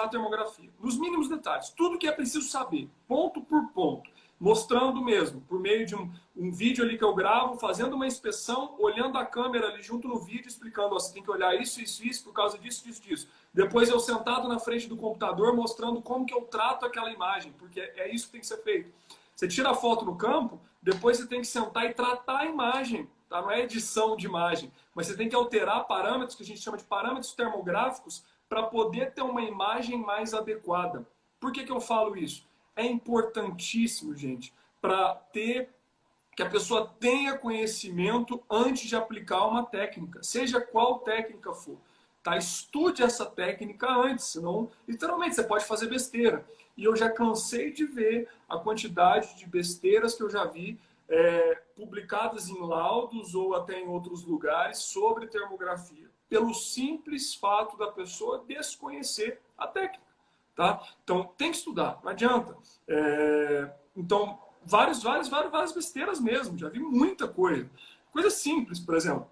a termografia. Nos mínimos detalhes, tudo que é preciso saber, ponto por ponto. Mostrando mesmo, por meio de um vídeo ali que eu gravo, fazendo uma inspeção, olhando a câmera ali junto no vídeo, explicando, ó, você tem que olhar isso, isso, isso, por causa disso, disso, disso. Depois eu sentado na frente do computador, mostrando como que eu trato aquela imagem, porque é isso que tem que ser feito. Você tira a foto no campo, depois você tem que sentar e tratar a imagem. Tá? Não é edição de imagem, mas você tem que alterar parâmetros, que a gente chama de parâmetros termográficos, para poder ter uma imagem mais adequada. Por que eu falo isso? É importantíssimo, gente, para ter que a pessoa tenha conhecimento antes de aplicar uma técnica, seja qual técnica for. Tá? Estude essa técnica antes, senão, literalmente, você pode fazer besteira. e eu já cansei de ver a quantidade de besteiras que eu já vi publicadas em laudos ou até em outros lugares sobre termografia, pelo simples fato da pessoa desconhecer a técnica. Tá? Então, tem que estudar, não adianta. Então, várias besteiras mesmo, já vi muita coisa. Coisa simples, por exemplo.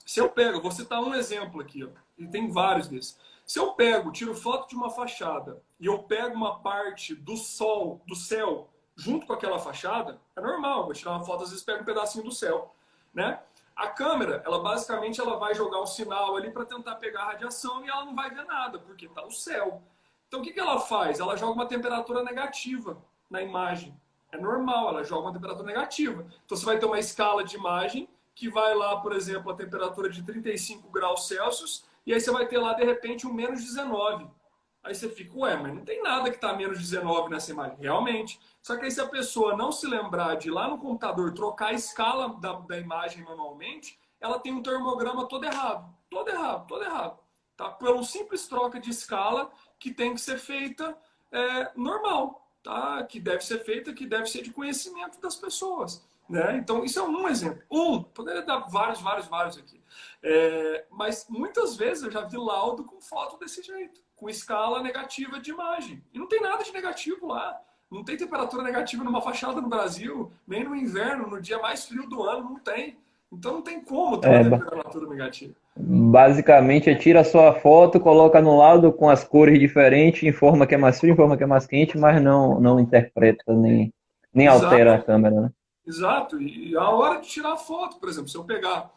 Se eu pego, vou citar um exemplo aqui, ó, e tem vários desses. Se eu pego, tiro foto de uma fachada e eu pego uma parte do sol, do céu, junto com aquela fachada, é normal, vou tirar uma foto, às vezes pego um pedacinho do céu, né? A câmera, ela basicamente ela vai jogar um sinal ali para tentar pegar a radiação e ela não vai ver nada, porque está no céu. Então, o que ela faz? Ela joga uma temperatura negativa na imagem. É normal, ela joga uma temperatura negativa. Então, você vai ter uma escala de imagem que vai lá, por exemplo, a temperatura de 35 graus Celsius, e aí você vai ter lá, de repente, um menos 19. Aí você fica, ué, mas não tem nada que está menos 19 nessa imagem. Realmente. Só que aí se a pessoa não se lembrar de ir lá no computador trocar a escala da imagem manualmente, ela tem um termograma todo errado. Todo errado, todo errado. Tá? Pela simples troca de escala que tem que ser feita normal. Tá? Que deve ser feita, que deve ser de conhecimento das pessoas. Né? Então, isso é um exemplo. Poderia dar vários aqui. Mas muitas vezes eu já vi laudo com foto desse jeito, com escala negativa de imagem. E não tem nada de negativo lá. Não tem temperatura negativa numa fachada no Brasil, nem no inverno, no dia mais frio do ano, não tem. Então não tem como ter uma temperatura negativa. Basicamente, tira a sua foto, coloca no laudo com as cores diferentes, informa que é mais frio, informa que é mais quente, mas não interpreta, nem altera a câmera, né? Exato. E a hora de tirar a foto, por exemplo, se eu pegar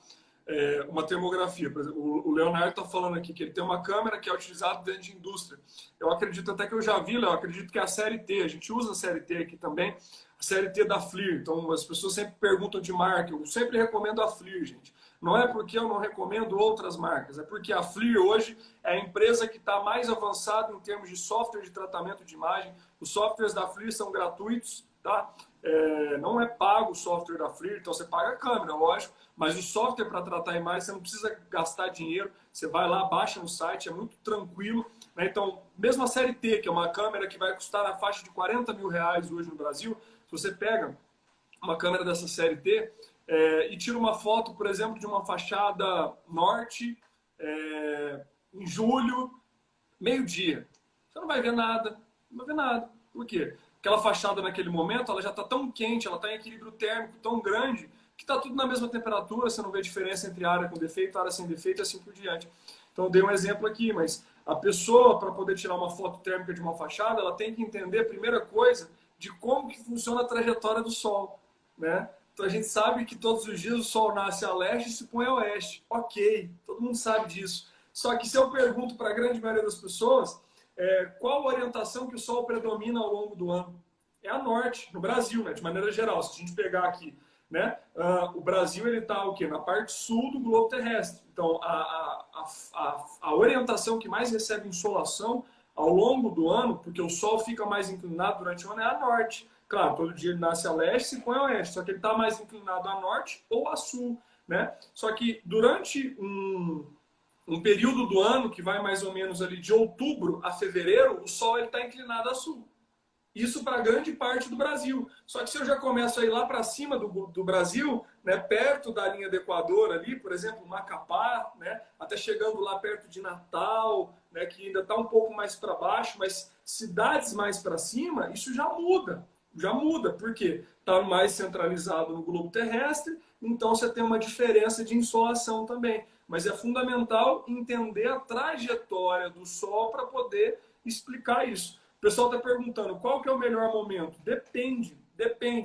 uma termografia, por exemplo, o Leonardo está falando aqui que ele tem uma câmera que é utilizada dentro de indústria. Eu acredito até que eu já vi, Léo, acredito que é a série T, a gente usa a série T aqui também, a série T da FLIR. Então as pessoas sempre perguntam de marca, eu sempre recomendo a FLIR, gente. Não é porque eu não recomendo outras marcas, é porque a FLIR hoje é a empresa que está mais avançada em termos de software de tratamento de imagem. Os softwares da FLIR são gratuitos, tá? Não é pago o software da FLIR, então você paga a câmera, lógico, mas o software para tratar a imagem você não precisa gastar dinheiro, você vai lá, baixa no site, é muito tranquilo. Né? Então, mesmo a série T, que é uma câmera que vai custar na faixa de R$40 mil hoje no Brasil, se você pega uma câmera dessa série T e tira uma foto, por exemplo, de uma fachada norte em julho, meio-dia, você não vai ver nada, não vai ver nada. Por quê? Aquela fachada naquele momento, ela já está tão quente, ela está em equilíbrio térmico tão grande, que está tudo na mesma temperatura, você não vê diferença entre área com defeito, área sem defeito e assim por diante. Então eu dei um exemplo aqui, mas a pessoa, para poder tirar uma foto térmica de uma fachada, ela tem que entender, primeira coisa, de como que funciona a trajetória do Sol. Né? Então a gente sabe que todos os dias o Sol nasce a leste e se põe a oeste. Ok, todo mundo sabe disso. Só que se eu pergunto para a grande maioria das pessoas, qual a orientação que o Sol predomina ao longo do ano? É a norte, no Brasil, né? De maneira geral. Se a gente pegar aqui, né? O Brasil está o quê? Na parte sul do globo terrestre. Então, a orientação que mais recebe insolação ao longo do ano, porque o Sol fica mais inclinado durante o ano, é a norte. Claro, todo dia ele nasce a leste e se põe a oeste, só que ele está mais inclinado a norte ou a sul. Né? Só que durante um período do ano que vai mais ou menos ali de outubro a fevereiro, o Sol está inclinado a sul. Isso para grande parte do Brasil. Só que se eu já começo a ir lá para cima do Brasil, né, perto da linha do Equador ali, por exemplo, Macapá, né, até chegando lá perto de Natal, né, que ainda está um pouco mais para baixo, mas cidades mais para cima, isso já muda. Já muda, porque está mais centralizado no globo terrestre, então você tem uma diferença de insolação também. Mas é fundamental entender a trajetória do Sol para poder explicar isso. O pessoal está perguntando qual que é o melhor momento. Depende.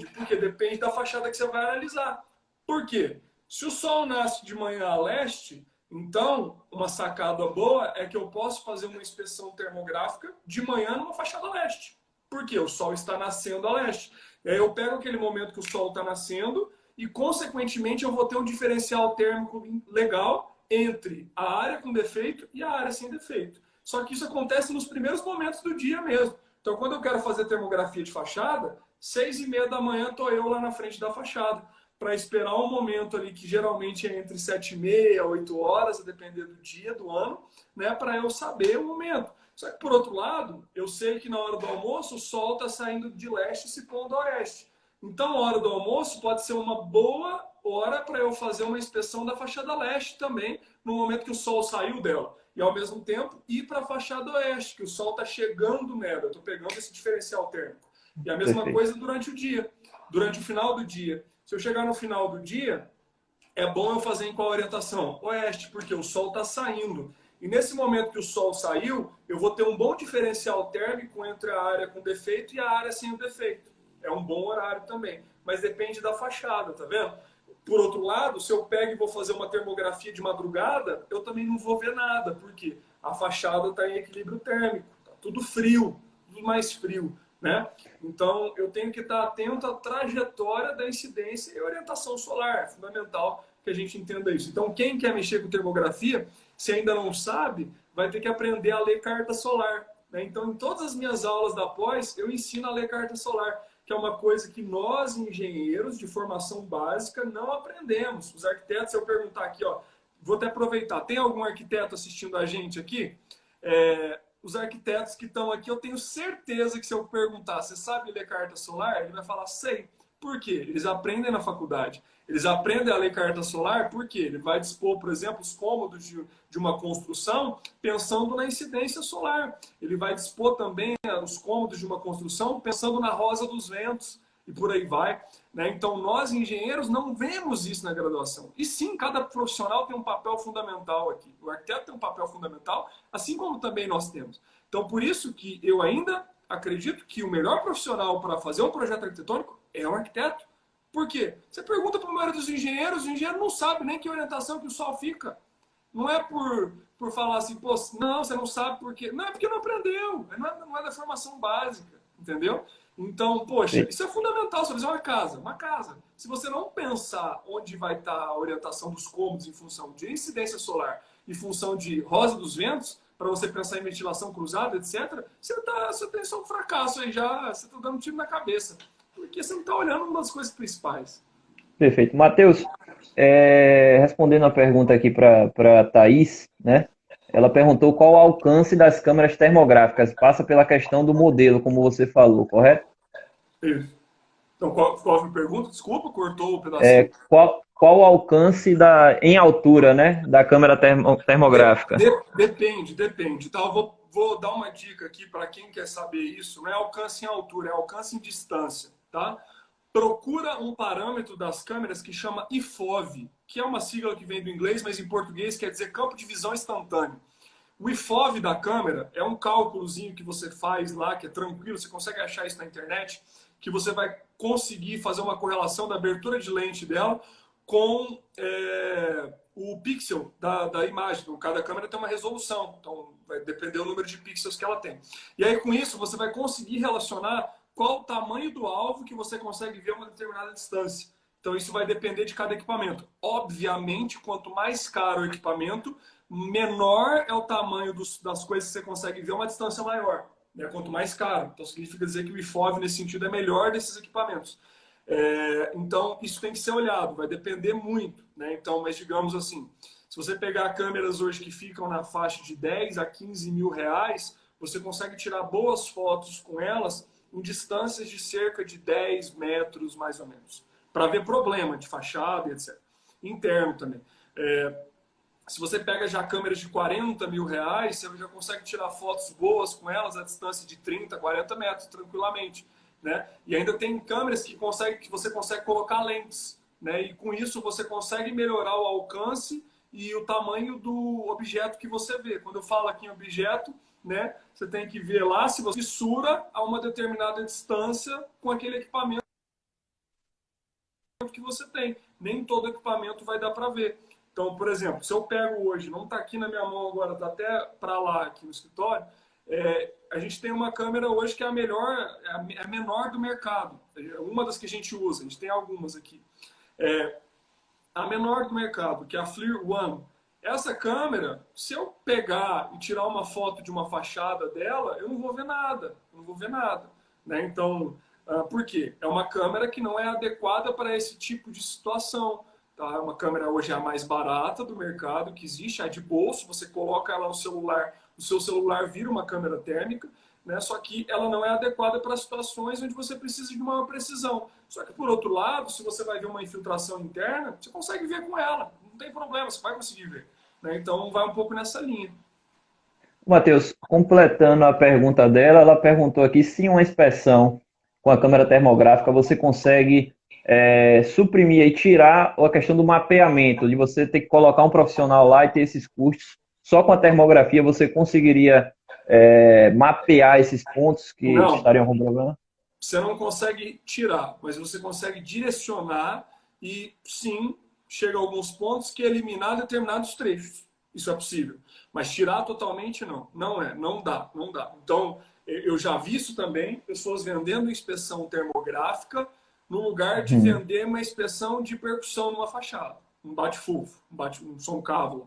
Porque depende da fachada que você vai analisar. Por quê? Se o Sol nasce de manhã a leste, então uma sacada boa é que eu posso fazer uma inspeção termográfica de manhã numa fachada leste. Por quê? O Sol está nascendo a leste. E aí eu pego aquele momento que o Sol está nascendo e, consequentemente, eu vou ter um diferencial térmico legal entre a área com defeito e a área sem defeito. Só que isso acontece nos primeiros momentos do dia mesmo. Então, quando eu quero fazer termografia de fachada, 6h30 da manhã estou eu lá na frente da fachada, para esperar um momento ali que geralmente é entre 7h30 e 8 horas, a depender do dia, do ano, né, para eu saber o momento. Só que, por outro lado, eu sei que na hora do almoço o sol está saindo de leste e se pondo a oeste. Então, a hora do almoço pode ser uma boa hora para eu fazer uma inspeção da fachada leste também, no momento que o sol saiu dela. E, ao mesmo tempo, ir para a fachada oeste, que o sol está chegando nela. Eu estou pegando esse diferencial térmico. E a mesma Perfeito. coisa durante o dia, durante o final do dia. Se eu chegar no final do dia, é bom eu fazer em qual orientação? Oeste, porque o sol está saindo. E nesse momento que o sol saiu, eu vou ter um bom diferencial térmico entre a área com defeito e a área sem o defeito. É um bom horário também, mas depende da fachada, tá vendo? Por outro lado, se eu pego e vou fazer uma termografia de madrugada, eu também não vou ver nada, porque a fachada está em equilíbrio térmico, tá tudo frio, tudo mais frio, né? Então, eu tenho que estar atento à trajetória da incidência e orientação solar. É fundamental que a gente entenda isso. Então, quem quer mexer com termografia, se ainda não sabe, vai ter que aprender a ler carta solar, né? Então, em todas as minhas aulas da pós, eu ensino a ler carta solar, que é uma coisa que nós, engenheiros de formação básica, não aprendemos. Os arquitetos, se eu perguntar aqui, ó, vou até aproveitar, tem algum arquiteto assistindo a gente aqui? Os arquitetos que estão aqui, eu tenho certeza que se eu perguntar, você sabe ler carta solar? Ele vai falar, sei. Por quê? Eles aprendem na faculdade. Eles aprendem a ler carta solar porque ele vai dispor, por exemplo, os cômodos de uma construção pensando na incidência solar. Ele vai dispor também os cômodos de uma construção pensando na rosa dos ventos e por aí vai, né? Então, nós, engenheiros, não vemos isso na graduação. E sim, cada profissional tem um papel fundamental aqui. O arquiteto tem um papel fundamental, assim como também nós temos. Então, por isso que eu ainda acredito que o melhor profissional para fazer um projeto arquitetônico é o arquiteto. Por quê? Você pergunta para a maioria dos engenheiros, o engenheiro não sabe nem que orientação que o sol fica. Não é por falar assim, pô, não, você não sabe por quê. Não, é porque não aprendeu. Não é da formação básica, entendeu? Então, poxa, isso é fundamental. Se você fizer uma casa. Se você não pensar onde vai estar a orientação dos cômodos em função de incidência solar e função de rosa dos ventos, para você pensar em ventilação cruzada, etc., você tem só um fracasso aí já, você está dando um tiro na cabeça. Porque você não está olhando uma das coisas principais. Perfeito. Matheus, respondendo a pergunta aqui para a Thaís, né? Ela perguntou qual o alcance das câmeras termográficas. Passa pela questão do modelo, como você falou, correto? Isso. Então, qual foi a pergunta? Desculpa, cortou o pedacinho. Qual o alcance em altura, né, da câmera termográfica? Depende. Tá, eu vou dar uma dica aqui para quem quer saber isso. Não é alcance em altura, é alcance em distância, tá? Procura um parâmetro das câmeras que chama IFOV, que é uma sigla que vem do inglês, mas em português quer dizer campo de visão instantâneo. O IFOV da câmera é um cálculozinho que você faz lá, que é tranquilo, você consegue achar isso na internet, que você vai conseguir fazer uma correlação da abertura de lente dela com o pixel da imagem. Então, cada câmera tem uma resolução, então vai depender do número de pixels que ela tem. E aí, com isso, você vai conseguir relacionar qual o tamanho do alvo que você consegue ver a uma determinada distância. Então, isso vai depender de cada equipamento. Obviamente, quanto mais caro o equipamento, menor é o tamanho das coisas que você consegue ver a uma distância maior, né? Quanto mais caro. Então, significa dizer que o IFOV, nesse sentido, é melhor desses equipamentos. Então, isso tem que ser olhado, vai depender muito, né? Então, mas digamos assim, se você pegar câmeras hoje que ficam na faixa de 10 a 15 mil reais, você consegue tirar boas fotos com elas em distâncias de cerca de 10 metros, mais ou menos, para ver problema de fachada, etc. Interno também. Se você pega já câmeras de 40 mil reais, você já consegue tirar fotos boas com elas a distância de 30, 40 metros, tranquilamente, né? E ainda tem câmeras que você consegue colocar lentes, né? E com isso você consegue melhorar o alcance e o tamanho do objeto que você vê. Quando eu falo aqui em objeto, né, você tem que ver lá se você fissura a uma determinada distância com aquele equipamento que você tem. Nem todo equipamento vai dar para ver. Então, por exemplo, se eu pego hoje, não está aqui na minha mão agora, está até para lá aqui no escritório, a gente tem uma câmera hoje que é a menor do mercado. Uma das que a gente usa, a gente tem algumas aqui. A menor do mercado, que é a FLIR One. Essa câmera, se eu pegar e tirar uma foto de uma fachada dela, eu não vou ver nada. Eu não vou ver nada, né? Então, por quê? É uma câmera que não é adequada para esse tipo de situação. Tá? É uma câmera hoje a mais barata do mercado que existe, é de bolso, você coloca ela no celular o seu celular vira uma câmera térmica, né? Só que ela não é adequada para situações onde você precisa de maior precisão. Só que, por outro lado, se você vai ver uma infiltração interna, você consegue ver com ela, não tem problema, você vai conseguir ver. Né? Então, vai um pouco nessa linha. Matheus, completando a pergunta dela, ela perguntou aqui se uma inspeção com a câmera termográfica você consegue suprimir e tirar a questão do mapeamento, de você ter que colocar um profissional lá e ter esses custos. Só com a termografia você conseguiria mapear esses pontos que Não, estariam com problema? você não consegue tirar, mas você consegue direcionar e, sim, chega a alguns pontos que eliminar determinados trechos. Isso é possível. Mas tirar totalmente, não. Não é, não dá, não dá. Então, eu já vi isso também, pessoas vendendo inspeção termográfica no lugar de Uhum. vender uma inspeção de percussão numa fachada. Um bate-fufo, um som cávola.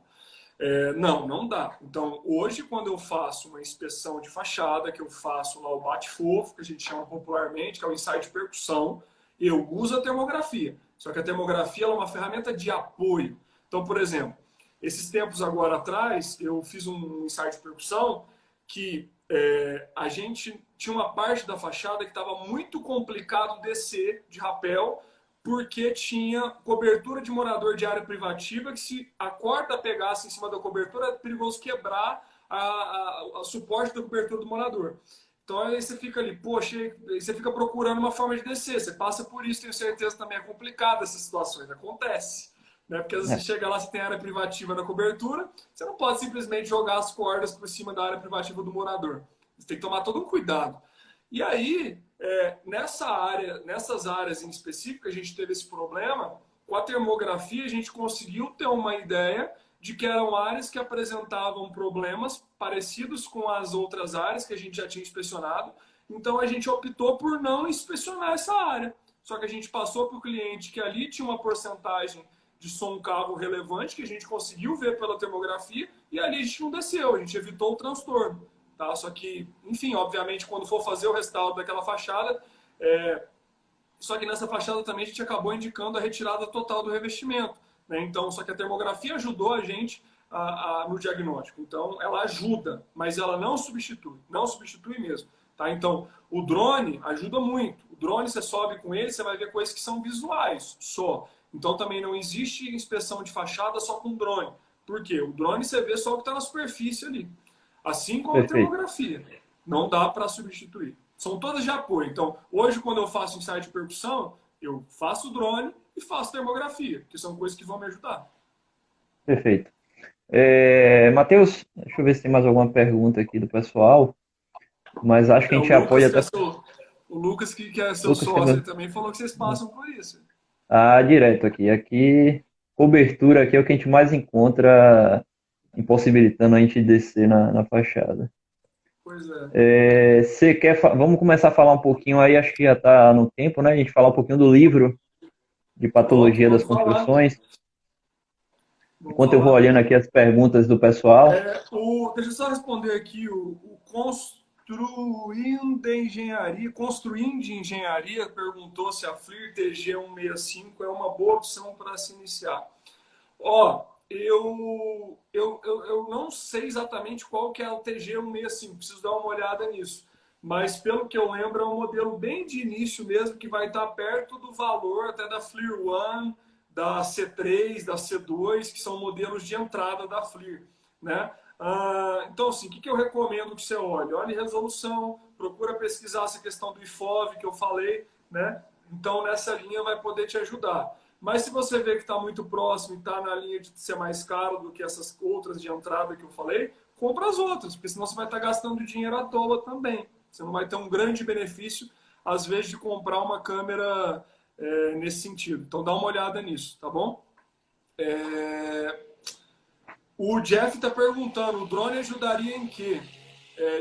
Não, não dá. Então, hoje, quando eu faço uma inspeção de fachada, que eu faço lá o bate-fofo, que a gente chama popularmente, que é o ensaio de percussão, eu uso a termografia. Só que a termografia é uma ferramenta de apoio. Então, por exemplo, esses tempos agora atrás, eu fiz um ensaio de percussão que a gente tinha uma parte da fachada que estava muito complicado descer de rapel, porque tinha cobertura de morador de área privativa, que se a corda pegasse em cima da cobertura, é perigoso quebrar a suporte da cobertura do morador. Então aí você fica ali, poxa, aí você fica procurando uma forma de descer. Você passa por isso, tenho certeza também é complicado essas situações, acontece. Né? Porque às vezes É, você chega lá, você tem área privativa na cobertura, você não pode simplesmente jogar as cordas por cima da área privativa do morador. Você tem que tomar todo um cuidado. E aí, nessas áreas em específico, a gente teve esse problema. Com a termografia, a gente conseguiu ter uma ideia de que eram áreas que apresentavam problemas parecidos com as outras áreas que a gente já tinha inspecionado. Então, a gente optou por não inspecionar essa área. Só que a gente passou para o cliente que ali tinha uma porcentagem de som cavo relevante, que a gente conseguiu ver pela termografia, e ali a gente não desceu, a gente evitou o transtorno. Tá? Só que, enfim, obviamente, quando for fazer o restauro daquela fachada, só que nessa fachada também a gente acabou indicando a retirada total do revestimento. Né? Então, só que a termografia ajudou a gente no diagnóstico. Então, ela ajuda, mas ela não substitui mesmo. Tá? Então, o drone ajuda muito. O drone, você sobe com ele, você vai ver coisas que são visuais só. Então, também não existe inspeção de fachada só com drone. Por quê? O drone você vê só o que está na superfície ali. Assim como a perfeito. termografia. Não dá para substituir. São todas de apoio. Então, hoje, quando eu faço ensaio de percussão, eu faço drone e faço termografia, que são coisas que vão me ajudar. Perfeito. Matheus, deixa eu ver se tem mais alguma pergunta aqui do pessoal, mas acho que a O gente já pode Lucas, até. o Lucas que é seu Lucas, sócio, ele também falou que vocês passam por isso. direto aqui. Aqui, cobertura aqui é o que a gente mais encontra, impossibilitando a gente descer na fachada. Pois é. Você quer. Vamos começar a falar um pouquinho aí, acho que já está no tempo, né? A gente falar um pouquinho do livro de Pronto, patologia das vamos falar. construções. Vamos Enquanto eu vou falar. olhando aqui as perguntas do pessoal. Deixa eu só responder aqui. O Construindo Engenharia perguntou se a FLIR TG165 é uma boa opção para se iniciar. Ó, eu não sei exatamente qual que é o TG165, preciso dar uma olhada nisso. Mas pelo que eu lembro, é um modelo bem de início mesmo, que vai estar perto do valor até da FLIR One, da C3, da C2, que são modelos de entrada da FLIR. Né? Então, assim, o que eu recomendo que você olhe? Olhe resolução, procura pesquisar essa questão do IFOV que eu falei, né? Então, nessa linha vai poder te ajudar. Mas se você vê que está muito próximo e está na linha de ser mais caro do que essas outras de entrada que eu falei, compra as outras, porque senão você vai estar gastando dinheiro à toa também. Você não vai ter um grande benefício, às vezes, de comprar uma câmera nesse sentido. Então, dá uma olhada nisso, tá bom? O Jeff está perguntando, o drone ajudaria em quê?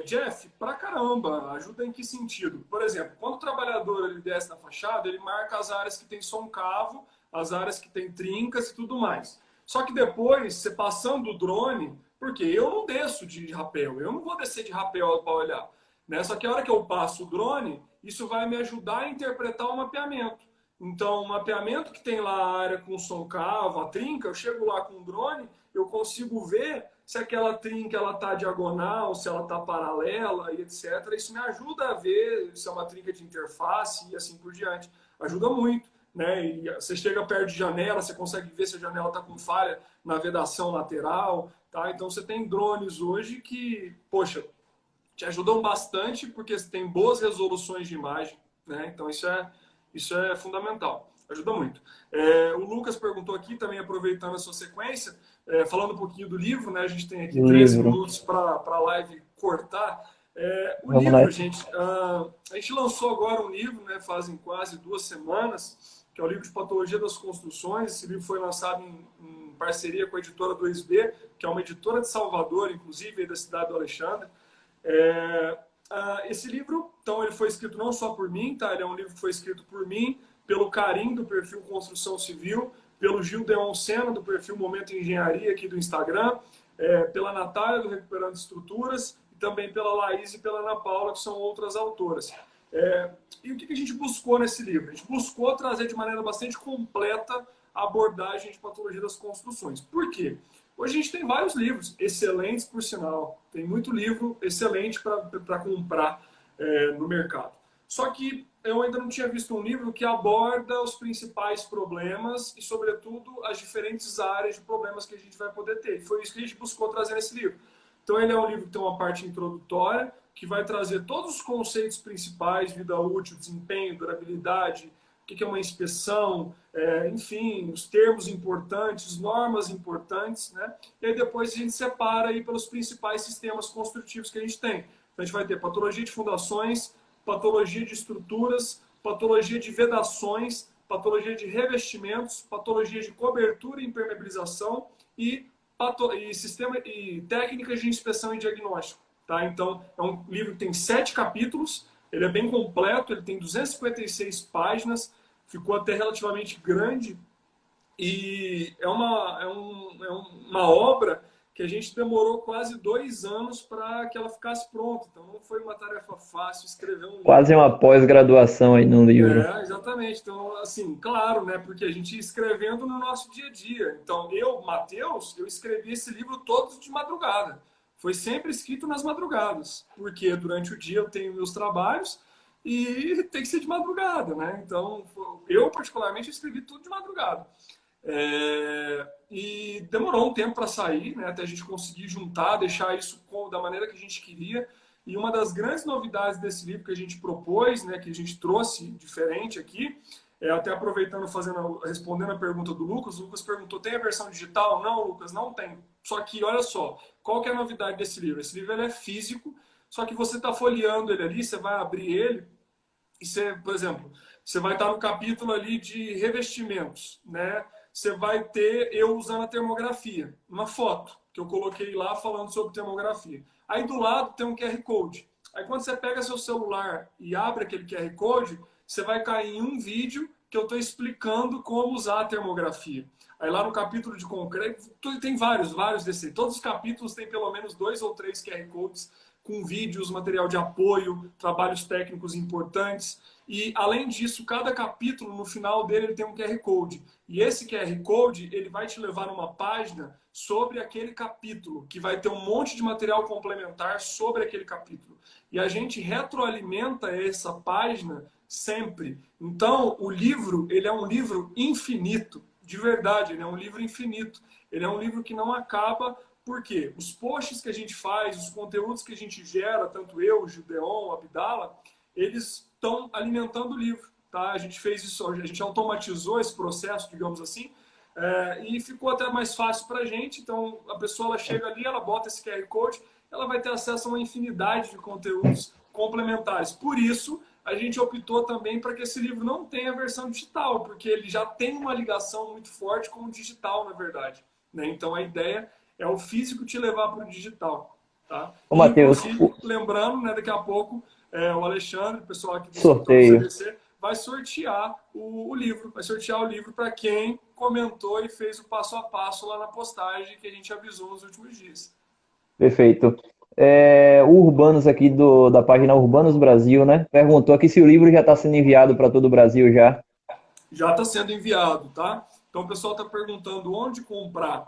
Jeff, pra caramba, ajuda em que sentido? Por exemplo, quando o trabalhador ele desce na fachada, ele marca as áreas que tem som cavo, as áreas que tem trincas e tudo mais. Só que depois, você passando o drone, porque eu não desço de rapel, eu não vou descer de rapel para olhar. Né? Só que a hora que eu passo o drone, isso vai me ajudar a interpretar o mapeamento. Então, o mapeamento que tem lá a área com som cavo, a trinca, eu chego lá com o drone, eu consigo ver se aquela trinca ela está diagonal, se ela está paralela e etc. Isso me ajuda a ver se é uma trinca de interface e assim por diante. Ajuda muito. Né? E você chega perto de janela, você consegue ver se a janela está com falha na vedação lateral. Tá? Então você tem drones hoje que, poxa, te ajudam bastante porque você tem boas resoluções de imagem. Né? Então isso é fundamental. Ajuda muito. O Lucas perguntou aqui, também aproveitando a sua sequência, falando um pouquinho do livro, né? A gente tem aqui 13 Livro. minutos para a live cortar. O Vamos livro, nessa. gente, a gente lançou agora um livro, né? Fazem quase 2 semanas, que é o livro de Patologia das Construções. Esse livro foi lançado em parceria com a editora 2B, que é uma editora de Salvador, inclusive, da cidade do Alexandre. Esse livro, então, ele foi escrito não só por mim, tá? Ele é um livro que foi escrito por mim, pelo Karim, do perfil Construção Civil, pelo Gil Deon Sena, do perfil Momento Engenharia, aqui do Instagram, pela Natália, do Recuperando Estruturas, e também pela Laís e pela Ana Paula, que são outras autoras. E o que a gente buscou nesse livro? A gente buscou trazer de maneira bastante completa a abordagem de patologia das construções. Por quê? Hoje a gente tem vários livros, excelentes por sinal. Tem muito livro excelente para comprar no mercado. Só que eu ainda não tinha visto um livro que aborda os principais problemas e, sobretudo, as diferentes áreas de problemas que a gente vai poder ter. E foi isso que a gente buscou trazer nesse livro. Então, ele é um livro que tem uma parte introdutória, que vai trazer todos os conceitos principais, vida útil, desempenho, durabilidade, o que é uma inspeção, enfim, os termos importantes, normas importantes, né? E aí depois a gente separa aí pelos principais sistemas construtivos que a gente tem. Então, a gente vai ter patologia de fundações, patologia de estruturas, patologia de vedações, patologia de revestimentos, patologia de cobertura e impermeabilização e sistema e técnicas de inspeção e diagnóstico. Tá? Então, é um livro que tem 7 capítulos, ele é bem completo, ele tem 256 páginas, ficou até relativamente grande e é uma obra que a gente demorou quase 2 anos para que ela ficasse pronta. Então, não foi uma tarefa fácil escrever um Quase livro. uma pós-graduação aí no livro. Exatamente. Então, assim, claro, né? Porque a gente ia escrevendo no nosso dia a dia. Então, Matheus, eu escrevi esse livro todos de madrugada. Foi sempre escrito nas madrugadas, porque durante o dia eu tenho meus trabalhos e tem que ser de madrugada, né? Então, eu particularmente escrevi tudo de madrugada. E demorou um tempo para sair, né? Até a gente conseguir juntar, deixar isso da maneira que a gente queria. E uma das grandes novidades desse livro que a gente propôs, né, que a gente trouxe diferente aqui, até aproveitando, respondendo a pergunta do Lucas, o Lucas perguntou, tem a versão digital? Não, Lucas, não tem. Só que, olha só, qual que é a novidade desse livro? Esse livro ele é físico, só que você está folheando ele ali, você vai abrir ele, e você, por exemplo, você vai estar no capítulo ali de revestimentos, né? Você vai ter eu usando a termografia, uma foto que eu coloquei lá falando sobre termografia. Aí do lado tem um QR Code. Aí quando você pega seu celular e abre aquele QR Code, você vai cair em um vídeo que eu estou explicando como usar a termografia. Aí lá no capítulo de concreto, tem vários desses. Todos os capítulos têm pelo menos 2 ou 3 QR Codes com vídeos, material de apoio, trabalhos técnicos importantes. E, além disso, cada capítulo, no final dele, ele tem um QR Code. E esse QR Code, ele vai te levar numa página sobre aquele capítulo, que vai ter um monte de material complementar sobre aquele capítulo. E a gente retroalimenta essa página sempre. Então, o livro, ele é um livro infinito. De verdade, ele é um livro infinito. Ele é um livro que não acaba, porque os posts que a gente faz, os conteúdos que a gente gera, tanto eu, o Gideon, o Abdala, eles estão alimentando o livro. Tá? A gente fez isso, a gente automatizou esse processo, digamos assim, e ficou até mais fácil para a gente. Então, a pessoa ela chega ali, ela bota esse QR Code, ela vai ter acesso a uma infinidade de conteúdos complementares. Por isso, a gente optou também para que esse livro não tenha versão digital, porque ele já tem uma ligação muito forte com o digital, na verdade. Né? Então, a ideia é o físico te levar para o digital. Tá? Ô, E, Matheus, inclusive, lembrando, né, daqui a pouco, o Alexandre, o pessoal aqui do escritório sorteio. CDC, vai sortear o livro. Vai sortear o livro para quem comentou e fez o passo a passo lá na postagem que a gente avisou nos últimos dias. Perfeito. O Urbanos aqui da página Urbanos Brasil, né? Perguntou aqui se o livro já está sendo enviado para todo o Brasil já. Já está sendo enviado, tá? Então o pessoal está perguntando onde comprar.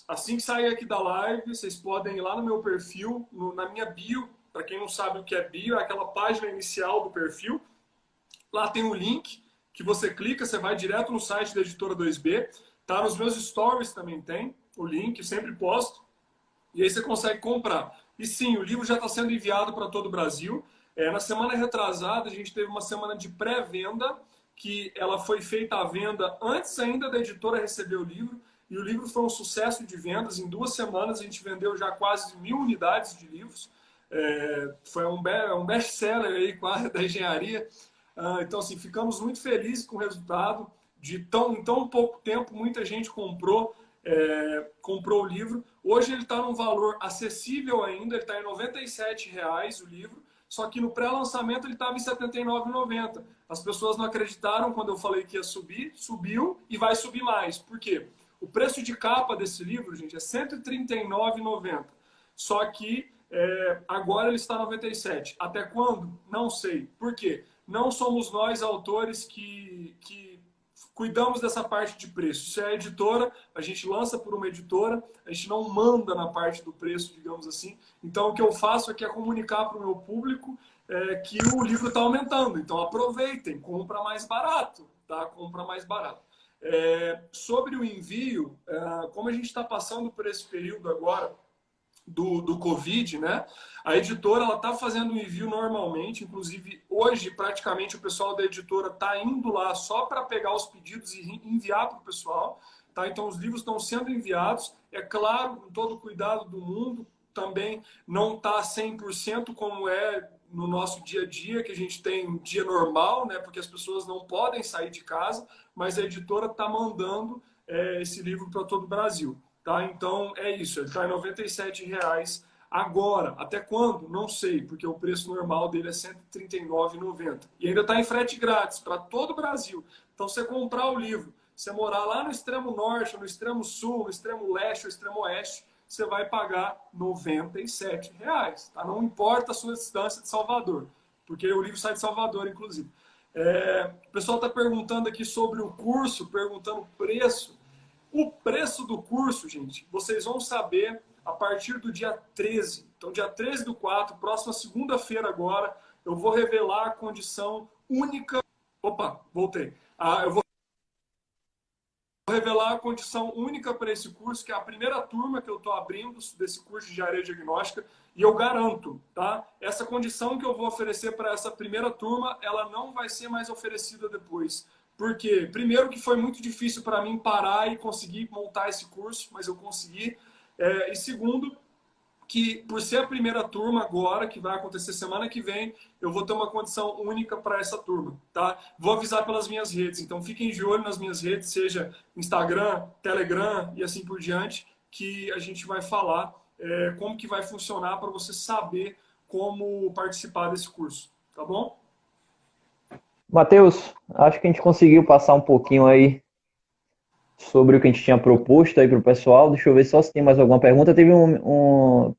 assim que sair aqui da live, vocês podem ir lá no meu perfil, na minha bio. Para quem não sabe o que é bio, é aquela página inicial do perfil. Lá tem um link que você clica, você vai direto no site da Editora 2B. Tá? Nos meus stories também tem o link, sempre posto. E aí você consegue comprar. E sim, o livro já está sendo enviado para todo o Brasil. Na semana retrasada, a gente teve uma semana de pré-venda, que ela foi feita à venda antes ainda da editora receber o livro. E o livro foi um sucesso de vendas. Em 2 semanas, a gente vendeu já quase 1.000 unidades de livros. Foi um best-seller aí quase da engenharia. Então, assim, ficamos muito felizes com o resultado. Em tão pouco tempo, muita gente comprou o livro. Hoje ele está num valor acessível ainda, ele está em R$ 97,00 o livro, só que no pré-lançamento ele estava em R$ 79,90. As pessoas não acreditaram quando eu falei que ia subir, subiu e vai subir mais. Por quê? O preço de capa desse livro, gente, é R$ 139,90. Só que agora ele está R$ 97. Até quando? Não sei. Por quê? Não somos nós, autores, que cuidamos dessa parte de preço. Isso é a editora, a gente lança por uma editora, a gente não manda na parte do preço, digamos assim. Então, o que eu faço aqui é comunicar para o meu público que o livro está aumentando. Então, aproveitem, compra mais barato, tá? Compra mais barato. Sobre o envio, como a gente está passando por esse período agora do Covid, né? A editora ela está fazendo o envio normalmente, inclusive hoje praticamente o pessoal da editora está indo lá só para pegar os pedidos e enviar para o pessoal, tá? Então os livros estão sendo enviados, é claro, com todo o cuidado do mundo, também não está 100% como é no nosso dia a dia, que a gente tem um dia normal, né? Porque as pessoas não podem sair de casa, mas a editora está mandando esse livro para todo o Brasil. Tá? Então é isso, ele está em R$ 97,00 agora. Até quando? Não sei, porque o preço normal dele é R$ 139,90. E ainda está em frete grátis para todo o Brasil. Então, você comprar o livro, você morar lá no extremo norte, no extremo sul, no extremo leste, no extremo oeste, você vai pagar R$ 97,00. Tá? Não importa a sua distância de Salvador, porque o livro sai de Salvador, inclusive. O pessoal está perguntando aqui sobre o curso, perguntando o preço. O preço do curso, gente, vocês vão saber a partir do dia 13. Então, dia 13/4, próxima segunda-feira agora, eu vou revelar a condição única... Opa, voltei. Eu vou revelar a condição única para esse curso, que é a primeira turma que eu estou abrindo desse curso de engenharia diagnóstica, e eu garanto, tá? Essa condição que eu vou oferecer para essa primeira turma, ela não vai ser mais oferecida depois. Por quê? Primeiro que foi muito difícil para mim parar e conseguir montar esse curso, mas eu consegui. E segundo, que por ser a primeira turma agora, que vai acontecer semana que vem, eu vou ter uma condição única para essa turma, tá? Vou avisar pelas minhas redes, então fiquem de olho nas minhas redes, seja Instagram, Telegram e assim por diante, que a gente vai falar como que vai funcionar para você saber como participar desse curso, tá bom? Matheus, acho que a gente conseguiu passar um pouquinho aí sobre o que a gente tinha proposto aí para o pessoal. Deixa eu ver só se tem mais alguma pergunta. Teve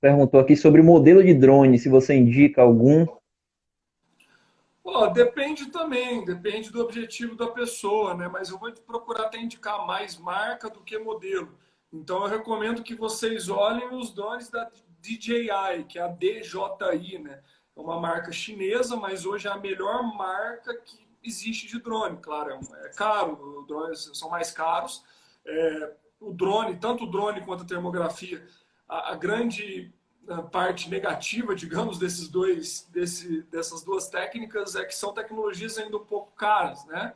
perguntou aqui sobre o modelo de drone, se você indica algum. Depende também, depende do objetivo da pessoa, né? Mas eu vou procurar até indicar mais marca do que modelo. Então eu recomendo que vocês olhem os drones da DJI, que é a DJI, né? É uma marca chinesa, mas hoje é a melhor marca que existe de drone. Claro, é caro, os drones são mais caros. O drone, tanto o drone quanto a termografia, a grande parte negativa, digamos, dessas duas técnicas é que são tecnologias ainda um pouco caras, né?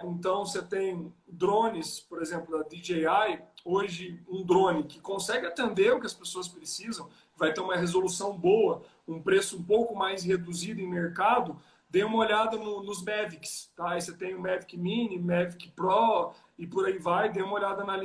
Então, você tem drones, por exemplo, da DJI, hoje um drone que consegue atender o que as pessoas precisam, vai ter uma resolução boa, um preço um pouco mais reduzido em mercado. Dê uma olhada nos Mavics, tá? Aí você tem o Mavic Mini, Mavic Pro e por aí vai, dê uma olhada na